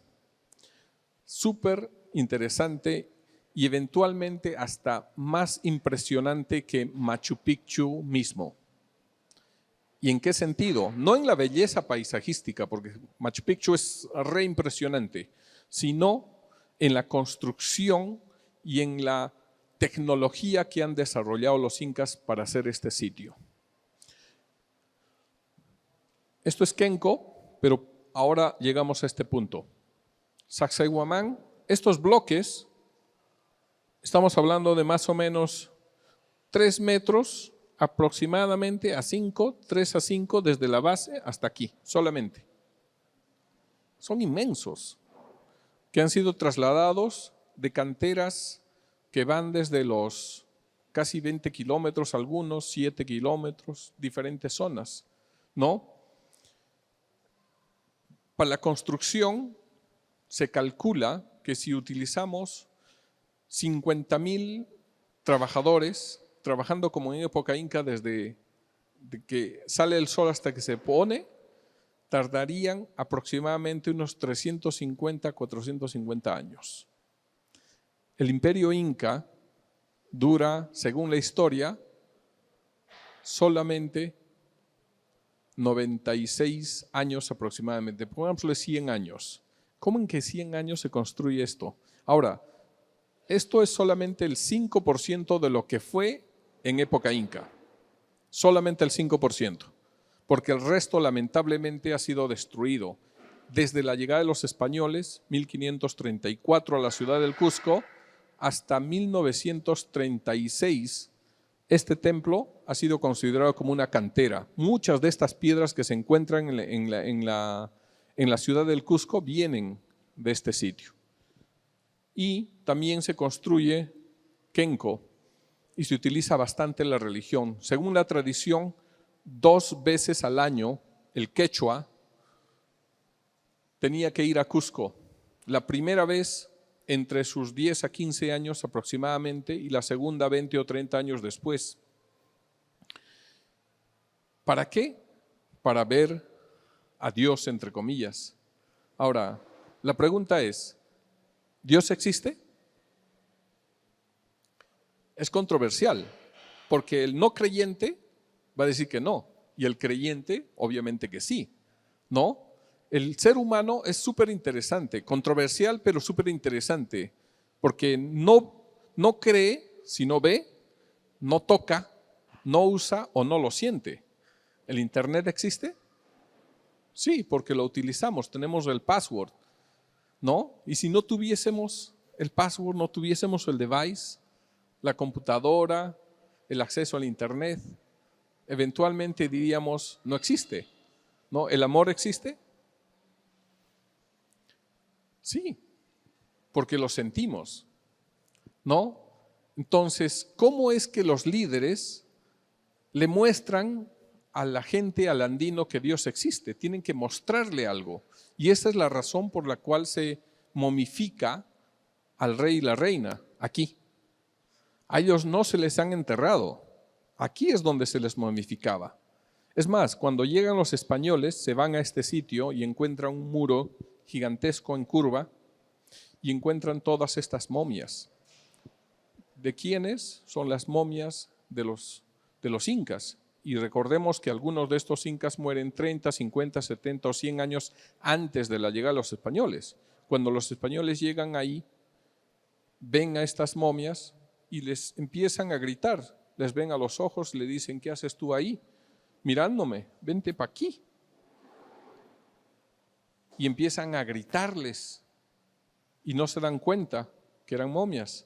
Speaker 1: Súper interesante y eventualmente hasta más impresionante que Machu Picchu mismo. ¿Y en qué sentido? No en la belleza paisajística, porque Machu Picchu es re impresionante, sino en la construcción y en la tecnología que han desarrollado los incas para hacer este sitio. Esto es Kenko, pero ahora llegamos a este punto. Sacsayhuamán, estos bloques, estamos hablando de más o menos 3 metros aproximadamente a 5, 3 a 5 desde la base hasta aquí, solamente. Son inmensos, que han sido trasladados de canteras que van desde los casi 20 kilómetros, algunos 7 kilómetros, diferentes zonas, ¿no? Para la construcción se calcula que si utilizamos 50,000 trabajadores trabajando como en época inca desde que sale el sol hasta que se pone, tardarían aproximadamente unos 350, 450 años. El imperio inca dura, según la historia, solamente 96 años aproximadamente, pongámosle 100 años. ¿Cómo en que 100 años se construye esto? Ahora, esto es solamente el 5% de lo que fue en época inca, solamente el 5%, porque el resto lamentablemente ha sido destruido. Desde la llegada de los españoles, 1534 a la ciudad del Cusco, hasta 1936, este templo ha sido considerado como una cantera. Muchas de estas piedras que se encuentran en la ciudad del Cusco vienen de este sitio. Y también se construye Kenko y se utiliza bastante en la religión. Según la tradición, 2 veces al año el quechua tenía que ir a Cusco. La primera vez entre sus 10 a 15 años aproximadamente y la segunda 20 o 30 años después. ¿Para qué? Para ver a Dios, entre comillas. Ahora, la pregunta es, ¿Dios existe? Es controversial, porque el no creyente va a decir que no, y el creyente obviamente que sí, ¿no? El ser humano es súper interesante, controversial pero súper interesante, porque no cree si no ve, no toca, no usa o no lo siente. ¿El internet existe? Sí, porque lo utilizamos, tenemos el password. ¿no? Y si no tuviésemos el password, no tuviésemos el device, la computadora, el acceso al internet, eventualmente diríamos, no existe, ¿no? ¿El amor existe? Sí, porque lo sentimos, ¿no? Entonces, ¿cómo es que los líderes le muestran a la gente, al andino, que Dios existe? Tienen que mostrarle algo. Y esa es la razón por la cual se momifica al rey y la reina aquí. A ellos no se les han enterrado. Aquí es donde se les momificaba. Es más, cuando llegan los españoles, se van a este sitio y encuentran un muro gigantesco en curva y encuentran todas estas momias. ¿De quiénes? Son las momias de los incas. Y recordemos que algunos de estos incas mueren 30, 50, 70 o 100 años antes de la llegada de los españoles. Cuando los españoles llegan ahí, ven a estas momias y les empiezan a gritar. Les ven a los ojos, le dicen, ¿qué haces tú ahí? Mirándome, vente para aquí. Y empiezan a gritarles y no se dan cuenta que eran momias.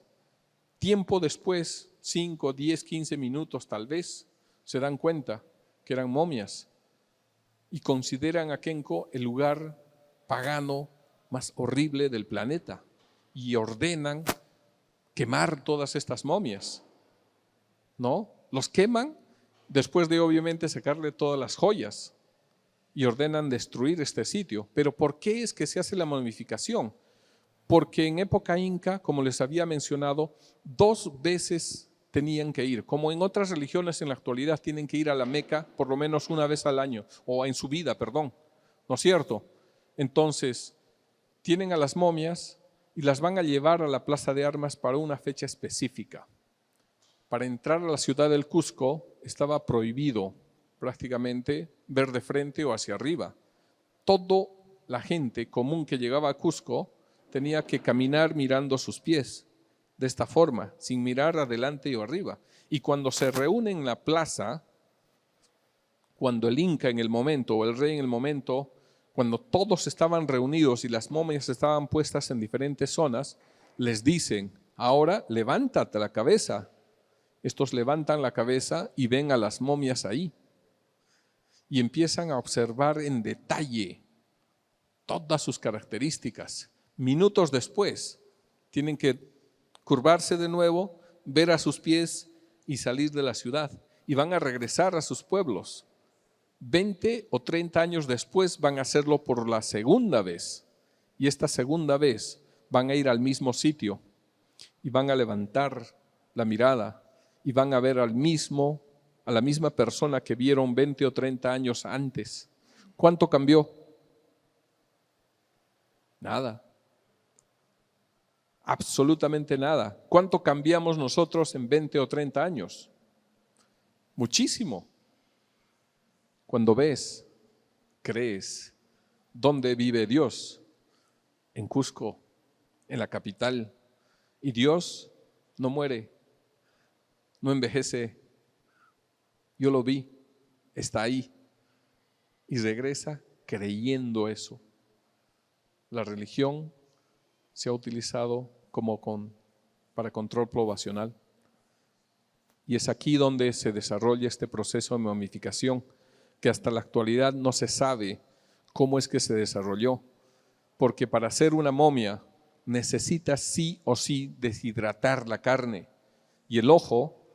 Speaker 1: Tiempo después, 5, 10, 15 minutos tal vez, se dan cuenta que eran momias y consideran a Kenko el lugar pagano más horrible del planeta y ordenan quemar todas estas momias, ¿no? Los queman después de obviamente sacarle todas las joyas y ordenan destruir este sitio. Pero ¿por qué es que se hace la momificación? Porque en época inca, como les había mencionado, 2 veces tenían que ir, como en otras religiones en la actualidad tienen que ir a la Meca por lo menos una vez al año, o en su vida, perdón, ¿no es cierto? Entonces, tienen a las momias y las van a llevar a la plaza de armas para una fecha específica. Para entrar a la ciudad del Cusco estaba prohibido prácticamente ver de frente o hacia arriba. Toda la gente común que llegaba a Cusco tenía que caminar mirando sus pies, de esta forma, sin mirar adelante o arriba. Y cuando se reúnen en la plaza, cuando el Inca en el momento, o el rey en el momento, cuando todos estaban reunidos y las momias estaban puestas en diferentes zonas, les dicen, ahora levántate la cabeza. Estos levantan la cabeza y ven a las momias ahí. Y empiezan a observar en detalle todas sus características. Minutos después, tienen que curvarse de nuevo, ver a sus pies y salir de la ciudad. Y van a regresar a sus pueblos. 20 o 30 años después van a hacerlo por la segunda vez. Y esta segunda vez van a ir al mismo sitio y van a levantar la mirada y van a ver a la misma persona que vieron 20 o 30 años antes. ¿Cuánto cambió? Nada. Absolutamente nada. ¿Cuánto cambiamos nosotros en 20 o 30 años? Muchísimo. Cuando ves, crees, ¿dónde vive Dios? En Cusco, en la capital. Y Dios no muere, no envejece. Yo lo vi, está ahí. Y regresa creyendo eso. La religión se ha utilizado para control poblacional. Y es aquí donde se desarrolla este proceso de momificación, que hasta la actualidad no se sabe cómo es que se desarrolló, porque para hacer una momia necesitas sí o sí deshidratar la carne, y el ojo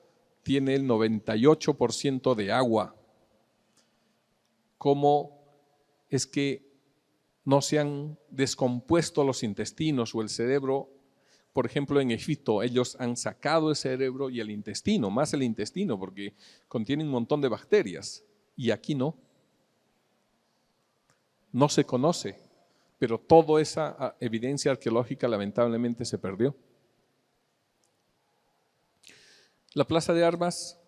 Speaker 1: tiene el 98% de agua. ¿Cómo es que no se han descompuesto los intestinos o el cerebro? Por ejemplo, en Egipto ellos han sacado el cerebro y el intestino, más el intestino porque contiene un montón de bacterias, y aquí no. No se conoce, pero toda esa evidencia arqueológica lamentablemente se perdió. La plaza de armas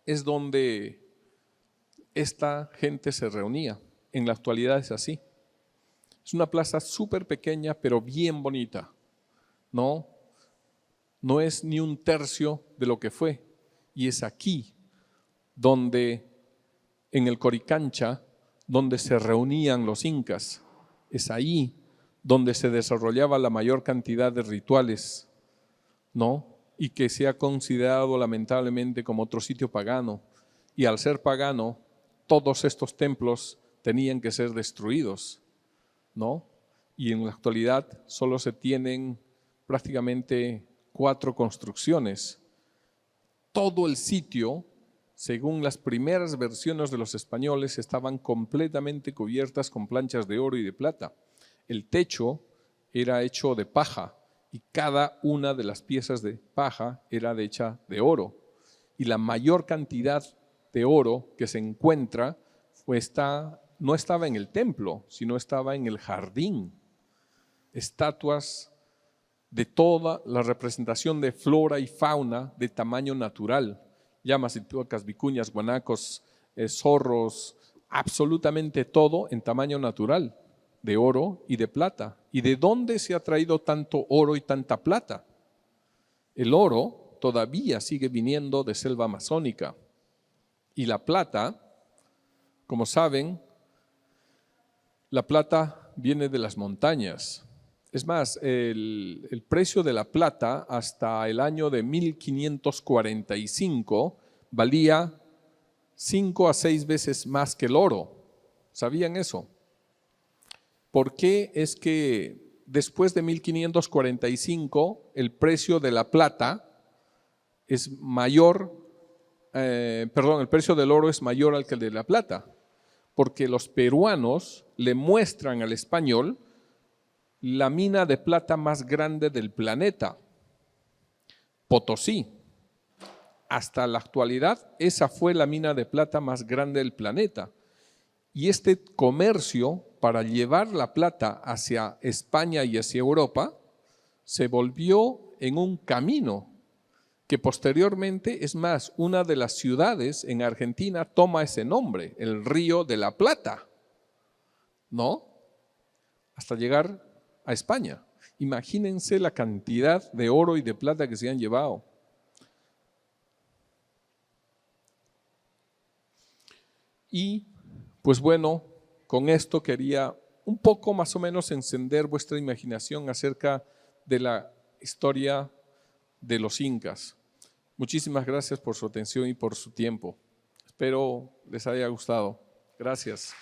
Speaker 1: es donde esta gente se reunía. En la actualidad es así. Es una plaza súper pequeña, pero bien bonita. No es ni un tercio de lo que fue. Y es aquí donde, en el Coricancha, donde se reunían los incas. Es ahí donde se desarrollaba la mayor cantidad de rituales, ¿no? Y que se ha considerado lamentablemente como otro sitio pagano. Y al ser pagano, todos estos templos tenían que ser destruidos, ¿no? Y en la actualidad solo se tienen prácticamente 4 construcciones. Todo el sitio, según las primeras versiones de los españoles, estaban completamente cubiertas con planchas de oro y de plata. El techo era hecho de paja y cada una de las piezas de paja era hecha de oro. Y la mayor cantidad de oro que se encuentra no estaba en el templo, sino estaba en el jardín. Estatuas de toda la representación de flora y fauna de tamaño natural, llamas, ituacas, vicuñas, guanacos, zorros, absolutamente todo en tamaño natural, de oro y de plata. ¿Y de dónde se ha traído tanto oro y tanta plata? El oro todavía sigue viniendo de selva amazónica y la plata, como saben, la plata viene de las montañas. Es más, el precio de la plata hasta el año de 1545 valía 5 a 6 veces más que el oro. ¿Sabían eso? ¿Por qué es que después de 1545 el precio de la plata es mayor, el precio del oro es mayor al que el de la plata? Porque los peruanos le muestran al español la mina de plata más grande del planeta, Potosí. Hasta la actualidad, esa fue la mina de plata más grande del planeta. Y este comercio, para llevar la plata hacia España y hacia Europa, se volvió en un camino que posteriormente, es más, una de las ciudades en Argentina toma ese nombre, el Río de la Plata, ¿no? Hasta llegar a España. Imagínense la cantidad de oro y de plata que se han llevado. Y pues bueno, con esto quería un poco más o menos encender vuestra imaginación acerca de la historia de los incas. Muchísimas gracias por su atención y por su tiempo. Espero les haya gustado. Gracias.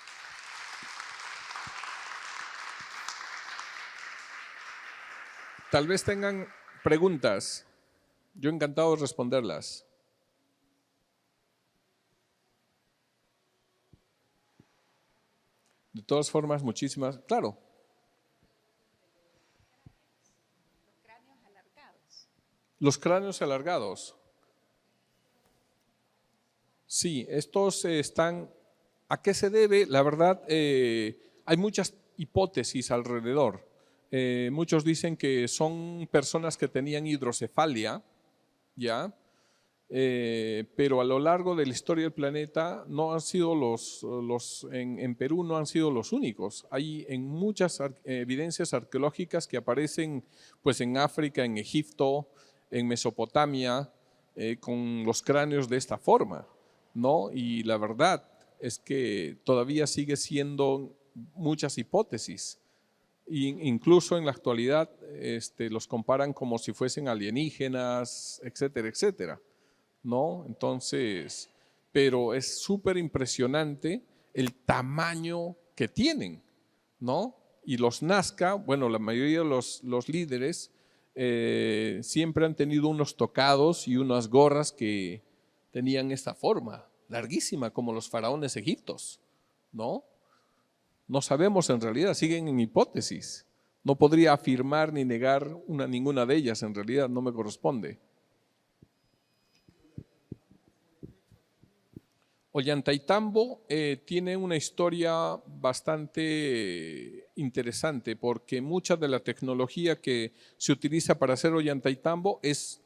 Speaker 1: Tal vez tengan preguntas. Yo encantado de responderlas. De todas formas, muchísimas, claro.
Speaker 2: Los cráneos alargados.
Speaker 1: Los cráneos alargados. Sí, estos están, ¿a qué se debe? La verdad, hay muchas hipótesis alrededor. Muchos dicen que son personas que tenían hidrocefalia, ¿ya? Pero a lo largo de la historia del planeta no han sido en Perú no han sido los únicos. Hay en muchas evidencias arqueológicas que aparecen pues en África, en Egipto, en Mesopotamia, con los cráneos de esta forma, ¿no? Y la verdad es que todavía sigue siendo muchas hipótesis. Incluso en la actualidad los comparan como si fuesen alienígenas, etcétera, etcétera, ¿no? Entonces, pero es súper impresionante el tamaño que tienen, ¿no? Y los Nazca, bueno, la mayoría de los líderes siempre han tenido unos tocados y unas gorras que tenían esta forma, larguísima, como los faraones egiptos, ¿no? No sabemos en realidad, siguen en hipótesis. No podría afirmar ni negar ninguna de ellas, en realidad no me corresponde. Ollantaytambo tiene una historia bastante interesante porque mucha de la tecnología que se utiliza para hacer Ollantaytambo es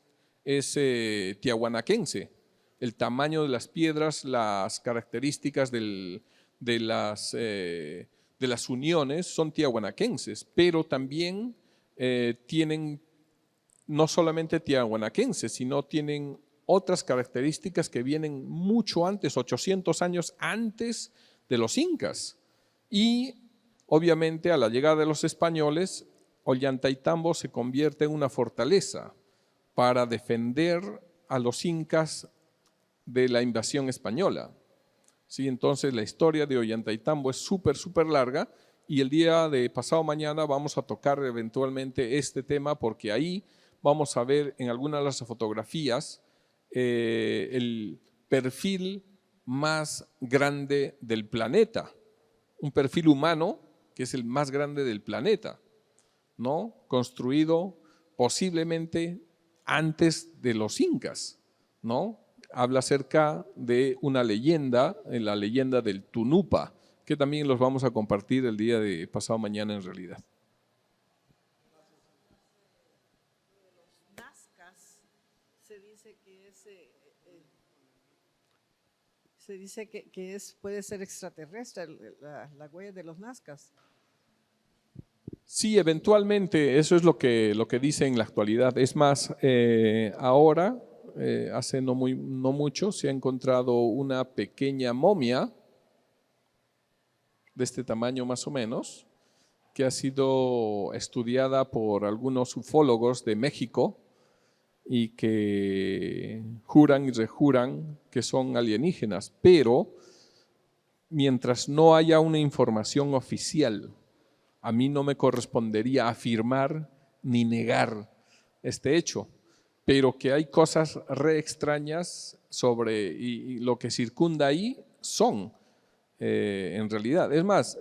Speaker 1: tiahuanaquense. El tamaño de las piedras, las características de las uniones son tiahuanaquenses, pero también tienen no solamente tiahuanaquenses, sino tienen otras características que vienen mucho antes, 800 años antes de los incas. Y Obviamente, a la llegada de los españoles, Ollantaytambo se convierte en una fortaleza para defender a los incas de la invasión española. ¿Sí? Entonces, la historia de Ollantaytambo es súper larga y el día de pasado mañana vamos a tocar eventualmente este tema porque ahí vamos a ver en algunas de las fotografías el perfil más grande del planeta, un perfil humano que es el más grande del planeta, ¿no? Construido posiblemente antes de los incas, ¿no? Habla acerca de una leyenda, la leyenda del Tunupa, que también los vamos a compartir el día de pasado mañana en realidad.
Speaker 3: Los Nazcas se dice que puede ser extraterrestre la huella de los Nazcas.
Speaker 1: Sí, eventualmente, eso es lo que dice en la actualidad. Es más, ahora, hace no mucho, se ha encontrado una pequeña momia de este tamaño más o menos, que ha sido estudiada por algunos ufólogos de México y que juran y rejuran que son alienígenas, pero mientras no haya una información oficial, a mí no me correspondería afirmar ni negar este hecho, pero que hay cosas re extrañas sobre y lo que circunda ahí son en realidad. Es más,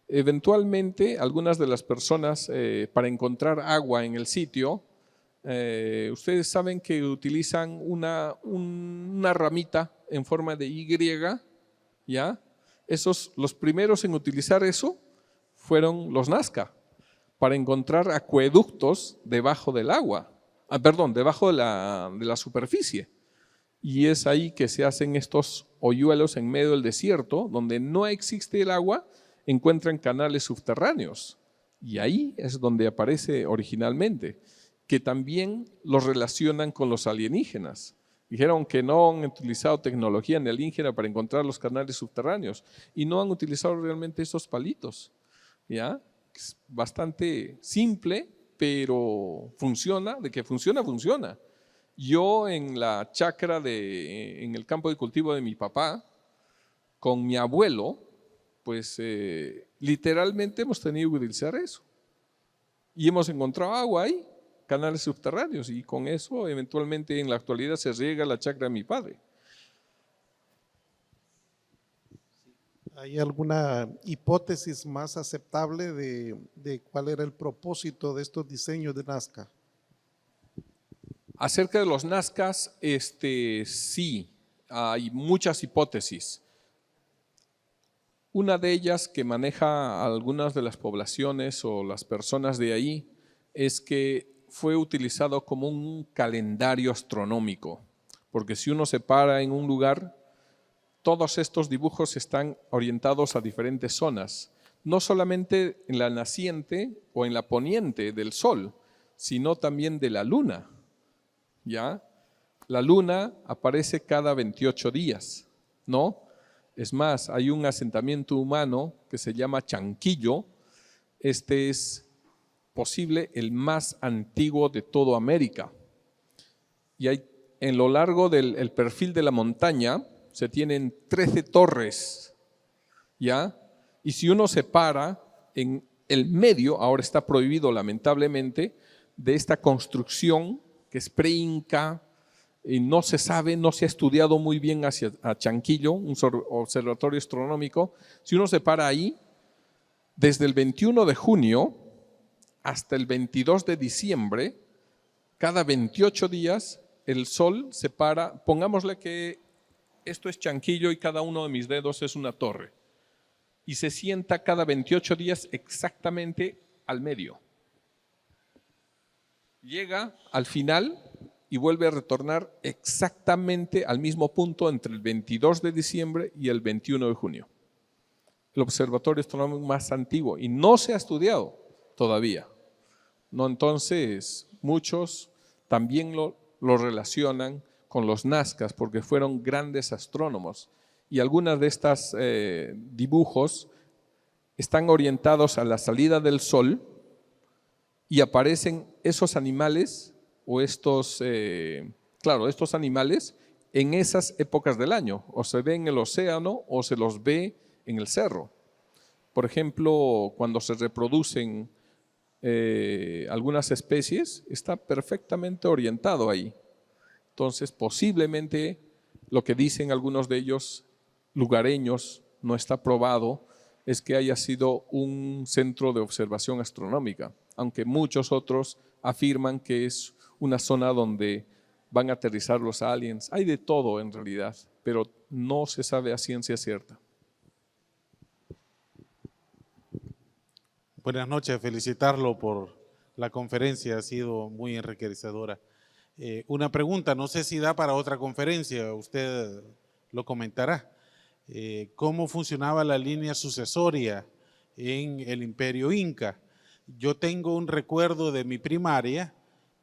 Speaker 1: eventualmente algunas de las personas para encontrar agua en el sitio, ustedes saben que utilizan una ramita en forma de Y, ¿ya? Los primeros en utilizar eso fueron los Nazca, para encontrar acueductos debajo del agua, debajo de la superficie. Y es ahí que se hacen estos hoyuelos en medio del desierto, donde no existe el agua, encuentran canales subterráneos. Y ahí es donde aparece originalmente, que también los relacionan con los alienígenas. Dijeron que no han utilizado tecnología alienígena para encontrar los canales subterráneos y no han utilizado realmente esos palitos. ¿Ya? Es bastante simple, pero funciona, de que funciona, funciona. Yo en la chacra en el campo de cultivo de mi papá, con mi abuelo, pues literalmente hemos tenido que utilizar eso. Y hemos encontrado agua ahí, canales subterráneos, y con eso eventualmente en la actualidad se riega la chacra de mi padre.
Speaker 4: ¿Hay alguna hipótesis más aceptable de cuál era el propósito de estos diseños de Nazca?
Speaker 1: Acerca de los Nazcas, sí, hay muchas hipótesis. Una de ellas que maneja algunas de las poblaciones o las personas de ahí es que fue utilizado como un calendario astronómico, porque si uno se para en un lugar, todos estos dibujos están orientados a diferentes zonas, no solamente en la naciente o en la poniente del sol, sino también de la luna. ¿Ya? La luna aparece cada 28 días, ¿no? Es más, hay un asentamiento humano que se llama Chanquillo. Este es posible el más antiguo de toda América. Y hay, en lo largo del perfil de la montaña se tienen 13 torres, ¿ya? Y si uno se para en el medio, ahora está prohibido lamentablemente, de esta construcción que es pre-inca, y no se sabe, no se ha estudiado muy bien a Chanquillo, un observatorio astronómico. Si uno se para ahí, desde el 21 de junio hasta el 22 de diciembre, cada 28 días el sol se para, pongámosle que esto es Chanquillo y cada uno de mis dedos es una torre, y se sienta cada 28 días exactamente al medio. Llega al final y vuelve a retornar exactamente al mismo punto entre el 22 de diciembre y el 21 de junio. El observatorio astronómico más antiguo y no se ha estudiado todavía. No, entonces, muchos también lo relacionan con los Nazcas porque fueron grandes astrónomos y algunas de estas dibujos están orientados a la salida del sol y aparecen esos animales o estos animales en esas épocas del año, o se ve en el océano o se los ve en el cerro. Por ejemplo, cuando se reproducen algunas especies, está perfectamente orientado ahí. Entonces, posiblemente lo que dicen algunos de ellos lugareños, no está probado, es que haya sido un centro de observación astronómica, aunque muchos otros afirman que es una zona donde van a aterrizar los aliens. Hay de todo en realidad, pero no se sabe a ciencia cierta.
Speaker 5: Buenas noches, felicitarlo por la conferencia, ha sido muy enriquecedora. Una pregunta, no sé si da para otra conferencia, usted lo comentará. ¿Cómo funcionaba la línea sucesoria en el Imperio Inca? Yo tengo un recuerdo de mi primaria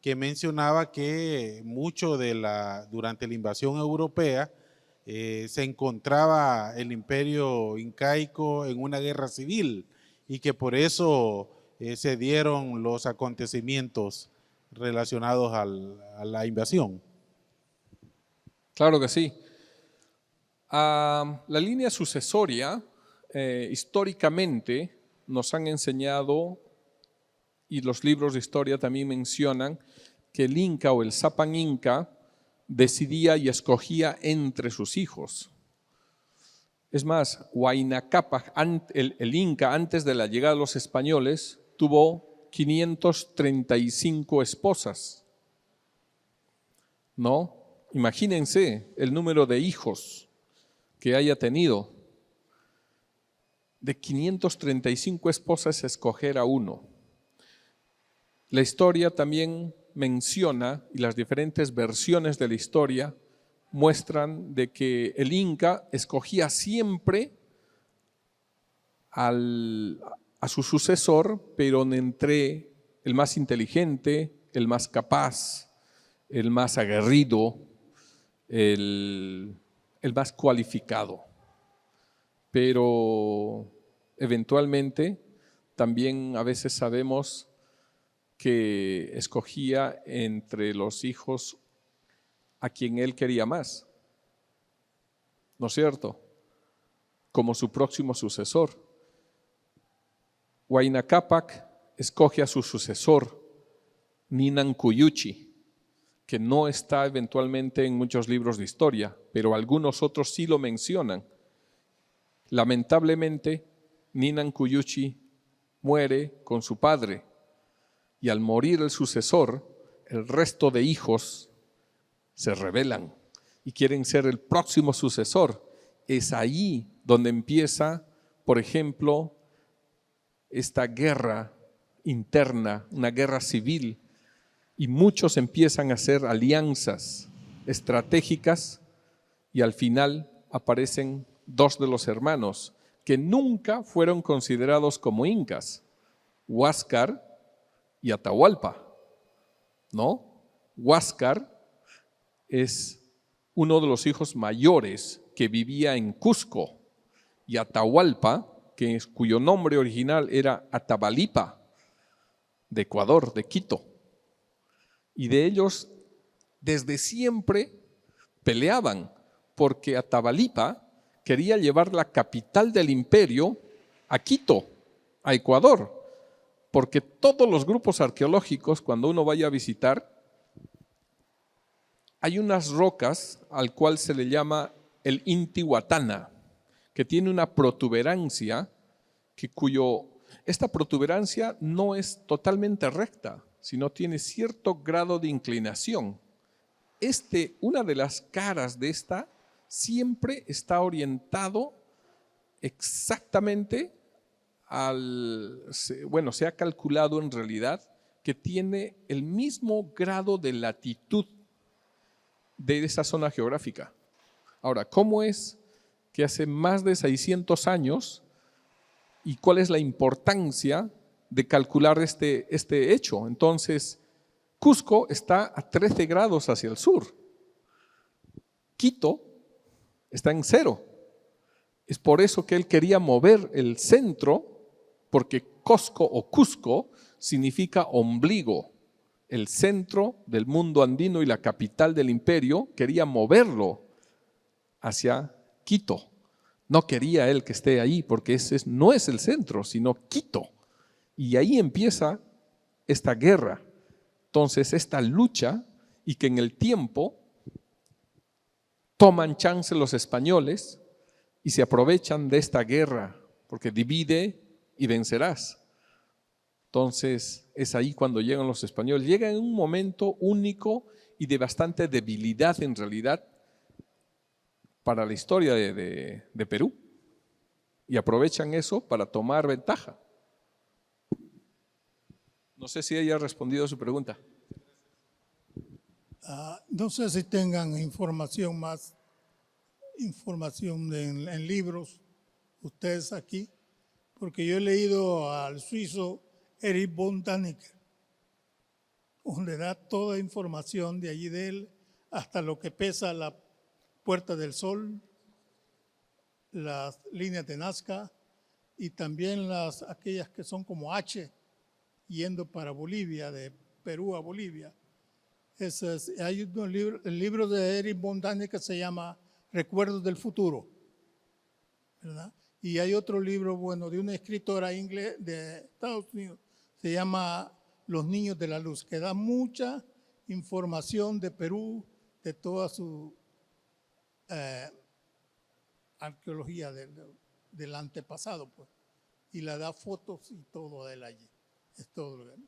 Speaker 5: que mencionaba que durante la invasión europea se encontraba el Imperio Incaico en una guerra civil y que por eso se dieron los acontecimientos relacionados a la invasión.
Speaker 1: Claro que sí. La línea sucesoria, históricamente, nos han enseñado, y los libros de historia también mencionan, que el Inca o el Sapan Inca decidía y escogía entre sus hijos. Es más, Huayna Cápac, el Inca, antes de la llegada de los españoles, tuvo 535 esposas. ¿No? Imagínense el número de hijos que haya tenido. De 535 esposas, escoger a uno. La historia también menciona, y las diferentes versiones de la historia muestran de que el Inca escogía siempre a su sucesor, pero entre el más inteligente, el más capaz, el más aguerrido, el más cualificado. Pero eventualmente también a veces sabemos que escogía entre los hijos a quien él quería más, ¿no es cierto? Como su próximo sucesor. Huayna Cápac escoge a su sucesor, Ninankuyuchi, que no está eventualmente en muchos libros de historia, pero algunos otros sí lo mencionan. Lamentablemente, Ninankuyuchi muere con su padre, y al morir el sucesor, el resto de hijos se rebelan y quieren ser el próximo sucesor. Es ahí donde empieza, por ejemplo, esta guerra interna, una guerra civil, y muchos empiezan a hacer alianzas estratégicas y al final aparecen dos de los hermanos que nunca fueron considerados como incas, Huáscar y Atahualpa, ¿no? Huáscar es uno de los hijos mayores que vivía en Cusco y Atahualpa, cuyo nombre original era Atabalipa, de Ecuador, de Quito. Y de ellos desde siempre peleaban porque Atabalipa quería llevar la capital del imperio a Quito, a Ecuador, porque todos los grupos arqueológicos, cuando uno vaya a visitar, hay unas rocas al cual se le llama el Intihuatana, que tiene una protuberancia, esta protuberancia no es totalmente recta, sino tiene cierto grado de inclinación. Una de las caras de esta siempre está orientado exactamente se ha calculado en realidad que tiene el mismo grado de latitud de esa zona geográfica. Ahora, ¿cómo es que hace más de 600 años y cuál es la importancia de calcular este hecho? Entonces, Cusco está a 13 grados hacia el sur. Quito está en 0. Es por eso que él quería mover el centro porque Cosco o Cusco significa ombligo, el centro del mundo andino y la capital del imperio. Quería moverlo hacia Quito. No quería él que esté ahí porque ese no es el centro, sino Quito. Y ahí empieza esta guerra. Entonces, esta lucha, y que en el tiempo toman chance los españoles y se aprovechan de esta guerra, porque divide y vencerás. Entonces, es ahí cuando llegan los españoles. Llegan en un momento único y de bastante debilidad en realidad para la historia de Perú. Y aprovechan eso para tomar ventaja. No sé si haya respondido a su pregunta.
Speaker 6: No sé si tengan información en libros, ustedes aquí, porque yo he leído al suizo Erich von Däniken, donde da toda información de allí de él, hasta lo que pesa la Puerta del Sol, las líneas de Nazca y también aquellas que son como H, yendo para Bolivia, de Perú a Bolivia. Hay un libro, el libro de Erich von Däniken que se llama Recuerdos del Futuro, ¿verdad? Y hay otro libro, bueno, de una escritora inglesa de Estados Unidos, se llama Los Niños de la Luz, que da mucha información de Perú, de toda su arqueología del antepasado, pues, y la da fotos y todo de él allí. Es todo lo que...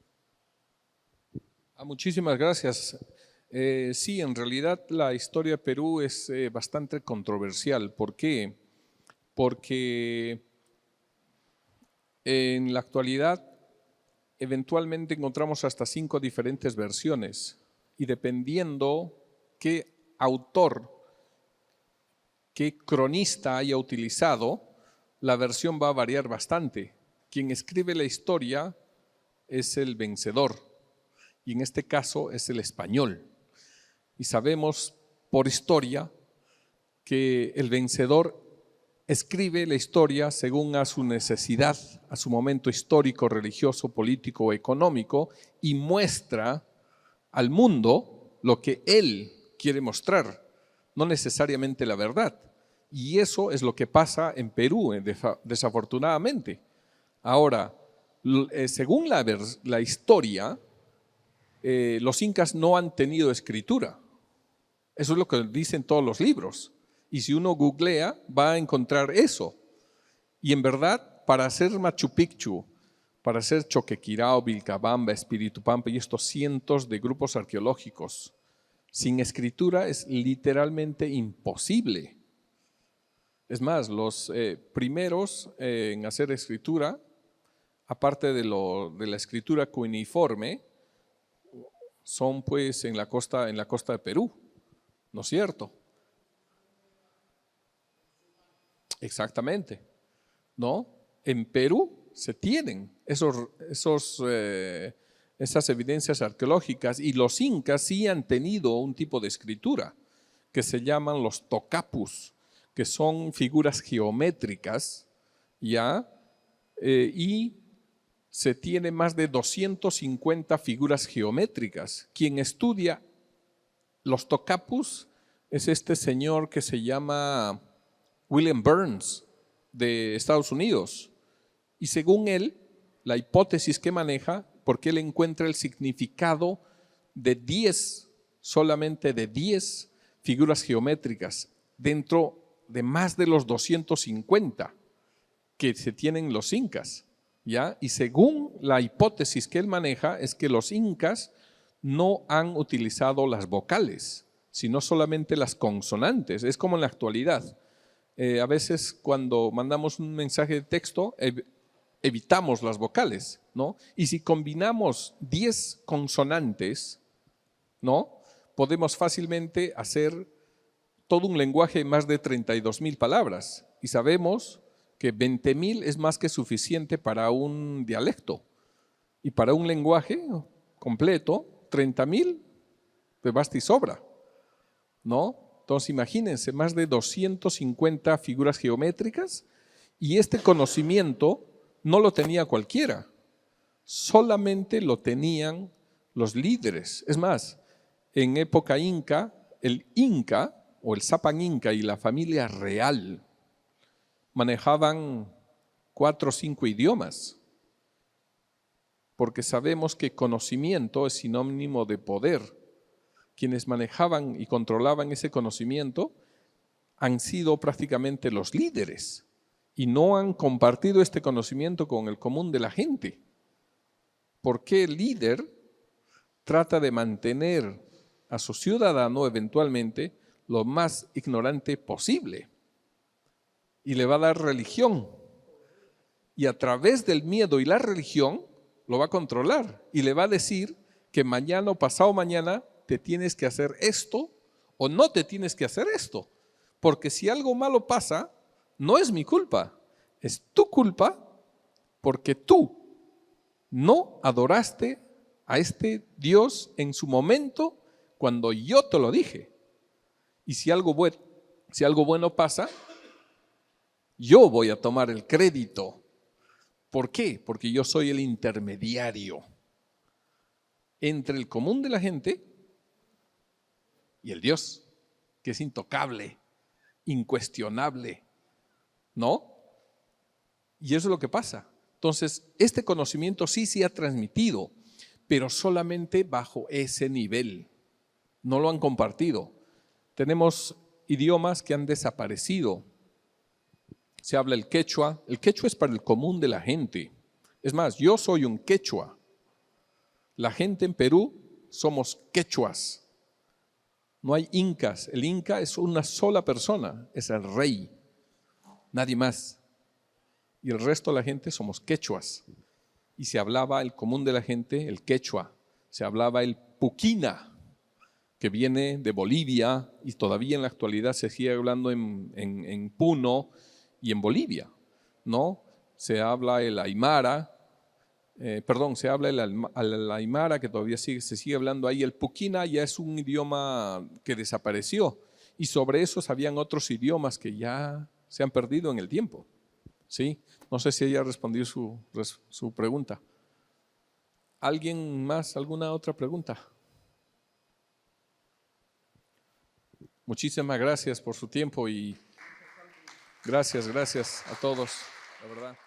Speaker 1: Muchísimas gracias. Sí, en realidad la historia de Perú es bastante controversial. ¿Por qué? Porque en la actualidad eventualmente encontramos hasta 5 diferentes versiones y dependiendo qué autor, qué cronista haya utilizado, la versión va a variar bastante. Quien escribe la historia es el vencedor. Y en este caso es el español. Y sabemos por historia que el vencedor escribe la historia según a su necesidad, a su momento histórico, religioso, político o económico, y muestra al mundo lo que él quiere mostrar, no necesariamente la verdad. Y eso es lo que pasa en Perú, desafortunadamente. Ahora, según la historia, los incas no han tenido escritura. Eso es lo que dicen todos los libros. Y si uno googlea, va a encontrar eso. Y en verdad, para hacer Machu Picchu, para hacer Choquequirao, Vilcabamba, Espíritu Pampa y estos cientos de grupos arqueológicos, sin escritura es literalmente imposible. Es más, los primeros en hacer escritura, aparte de la escritura cuneiforme, son pues en la costa de Perú, ¿no es cierto? Exactamente, ¿no? En Perú se tienen esas evidencias arqueológicas y los incas sí han tenido un tipo de escritura que se llaman los tocapus, que son figuras geométricas, ¿ya? Y se tiene más de 250 figuras geométricas. Quien estudia los tocapus es este señor que se llama William Burns de Estados Unidos. Y según él, la hipótesis que maneja, porque él encuentra el significado de 10, solamente de 10 figuras geométricas dentro de más de los 250 que se tienen los incas. ¿Ya? Y según la hipótesis que él maneja es que los incas no han utilizado las vocales, sino solamente las consonantes. Es como en la actualidad. A veces cuando mandamos un mensaje de texto evitamos las vocales, ¿no? Y si combinamos 10 consonantes, ¿no? Podemos fácilmente hacer todo un lenguaje de más de 32,000 palabras. Y sabemos que 20,000 es más que suficiente para un dialecto. Y para un lenguaje completo, 30,000, pues basta y sobra, ¿no? Entonces imagínense, más de 250 figuras geométricas y este conocimiento no lo tenía cualquiera, solamente lo tenían los líderes. Es más, en época inca, el inca o el Sapan Inca y la familia real manejaban 4 o 5 idiomas, porque sabemos que conocimiento es sinónimo de poder. Quienes manejaban y controlaban ese conocimiento han sido prácticamente los líderes y no han compartido este conocimiento con el común de la gente. Porque el líder trata de mantener a su ciudadano eventualmente lo más ignorante posible y le va a dar religión y a través del miedo y la religión lo va a controlar y le va a decir que mañana o pasado mañana te tienes que hacer esto o no te tienes que hacer esto, porque si algo malo pasa, no es mi culpa, es tu culpa porque tú no adoraste a este Dios en su momento cuando yo te lo dije. Y si algo bueno pasa, yo voy a tomar el crédito. ¿Por qué? Porque yo soy el intermediario entre el común de la gente y el Dios, que es intocable, incuestionable, ¿no? Y eso es lo que pasa. Entonces, este conocimiento sí se ha transmitido, pero solamente bajo ese nivel. No lo han compartido. Tenemos idiomas que han desaparecido. Se habla el quechua. El quechua es para el común de la gente. Es más, yo soy un quechua. La gente en Perú somos quechuas. No hay incas. El inca es una sola persona, es el rey, nadie más. Y el resto de la gente somos quechuas. Y se hablaba el común de la gente, el quechua. Se hablaba el puquina, que viene de Bolivia y todavía en la actualidad se sigue hablando en Puno y en Bolivia, ¿no? Se habla el aymara, se habla el aymara que todavía se sigue hablando ahí. El puquina ya es un idioma que desapareció y sobre esos habían otros idiomas que ya se han perdido en el tiempo, ¿sí? No sé si ella respondió su pregunta. ¿Alguien más? ¿Alguna otra pregunta? Muchísimas gracias por su tiempo y gracias a todos, la verdad.